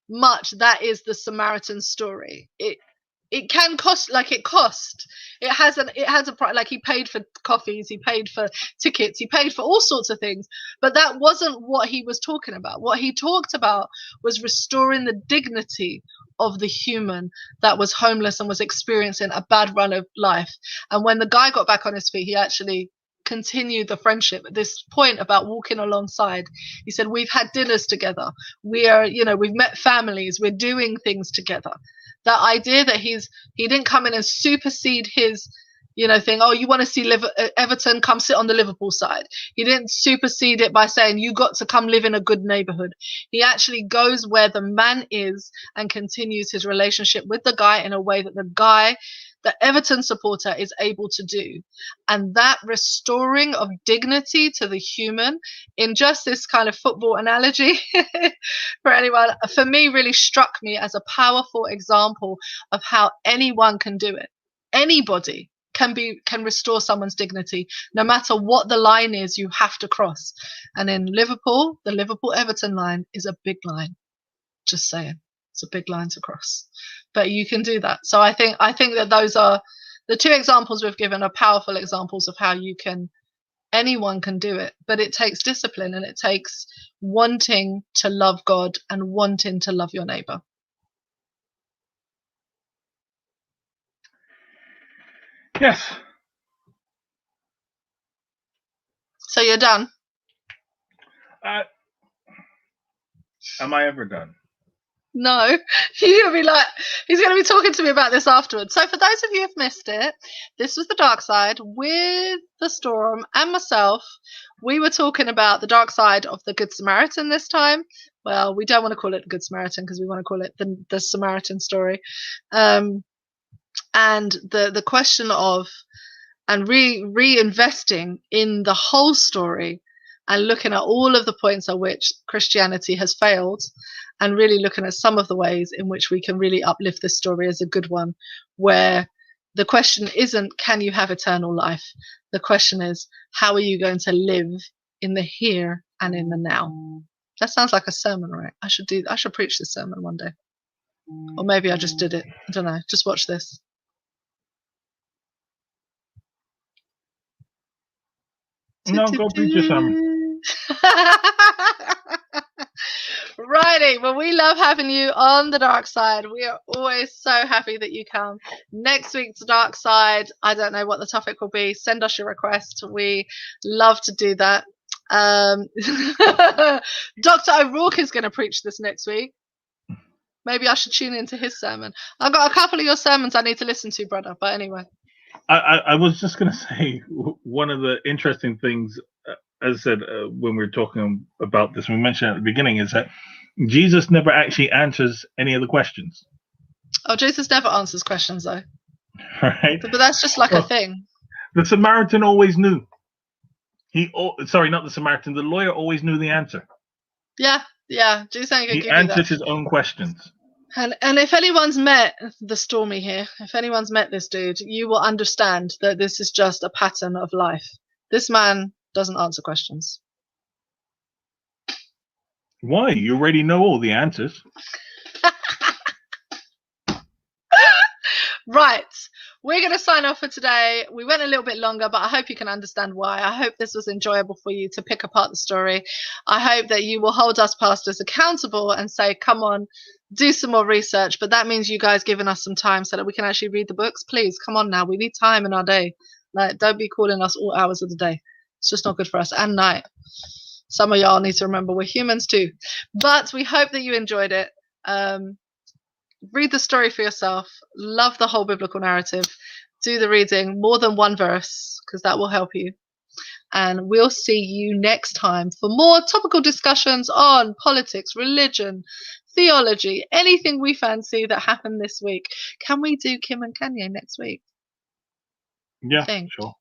much that is the Samaritan story. It can cost, like it cost. It has a price. Like he paid for coffees, he paid for tickets, he paid for all sorts of things. But that wasn't what he was talking about. What he talked about was restoring the dignity of the human that was homeless and was experiencing a bad run of life. And when the guy got back on his feet, he actually continued the friendship. At this point about walking alongside, he said, we've had dinners together. We've met families. We're doing things together. That idea that he didn't come in and supersede his, thing. Oh, you want to see Everton? Come sit on the Liverpool side. He didn't supersede it by saying you got to come live in a good neighborhood. He actually goes where the man is and continues his relationship with the guy in a way that the Everton supporter is able to do. And that restoring of dignity to the human, in just this kind of football analogy for anyone, for me, really struck me as a powerful example of how anyone can do it. Anybody can restore someone's dignity, no matter what the line is you have to cross. And in Liverpool, the Liverpool-Everton line is a big line. Just saying. It's a big line to cross, but you can do that. So I think that those are the two examples we've given, are powerful examples of how anyone can do it, but it takes discipline, and it takes wanting to love God and wanting to love your neighbor. Yes. So you're done? Am I ever done? No, he's going to be talking to me about this afterwards. So for those of you who've missed it, this was the Darkside with the Storm and myself. We were talking about the dark side of the Good Samaritan this time. Well, we don't want to call it the Good Samaritan because we want to call it the Samaritan story. And the question of and reinvesting in the whole story and looking at all of the points at which Christianity has failed, and really looking at some of the ways in which we can really uplift this story as a good one, where the question isn't, can you have eternal life? The question is, how are you going to live in the here and in the now? That sounds like a sermon, right? I should preach this sermon one day. Or maybe I just did it. I don't know. Just watch this. No, go preach your sermon. Righty. Well, we love having you on the dark side. We are always so happy that you come. Next week's dark side, I don't know what the topic will be. Send us your request. We love to do that. Dr. O'Rourke is going to preach this next week. Maybe I should tune into his sermon. I've got a couple of your sermons I need to listen to, brother. But anyway. I was just going to say, one of the interesting things, as I said, when we were talking about this, we mentioned at the beginning, is that Jesus never actually answers any of the questions. Oh, Jesus never answers questions, though. Right? But that's just like a thing. The Samaritan always knew. Sorry, not the Samaritan. The lawyer always knew the answer. Yeah. Jesus ain't gonna give you that. He answers his own questions. And if anyone's met the Stormy here, if anyone's met this dude, you will understand that this is just a pattern of life. This man doesn't answer questions. Why? You already know all the answers. Right. We're going to sign off for today. We went a little bit longer, but I hope you can understand why. I hope this was enjoyable for you to pick apart the story. I hope that you will hold us pastors accountable and say, come on, do some more research. But that means you guys giving us some time so that we can actually read the books. Please, come on now. We need time in our day. Like, don't be calling us all hours of the day. It's just not good for us. And night. Some of y'all need to remember we're humans too. But we hope that you enjoyed it. Read the story for yourself. Love the whole biblical narrative. Do the reading, more than one verse, because that will help you. And we'll see you next time for more topical discussions on politics, religion, theology, anything we fancy that happened this week. Can we do Kim and Kanye next week? Yeah, sure.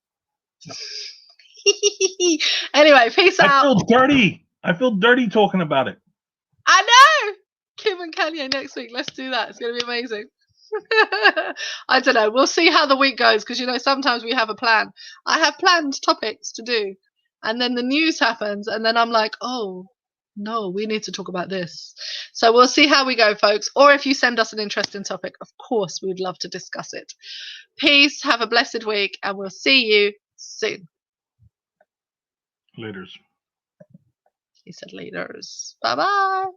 Anyway, peace out. I feel dirty talking about it. I know. Kim and Kanye next week. Let's do that. It's going to be amazing. I don't know. We'll see how the week goes because, sometimes we have a plan. I have planned topics to do. And then the news happens. And then I'm like, oh, no, we need to talk about this. So we'll see how we go, folks. Or if you send us an interesting topic, of course, we'd love to discuss it. Peace. Have a blessed week. And we'll see you soon. Laters. He said laters. Bye-bye.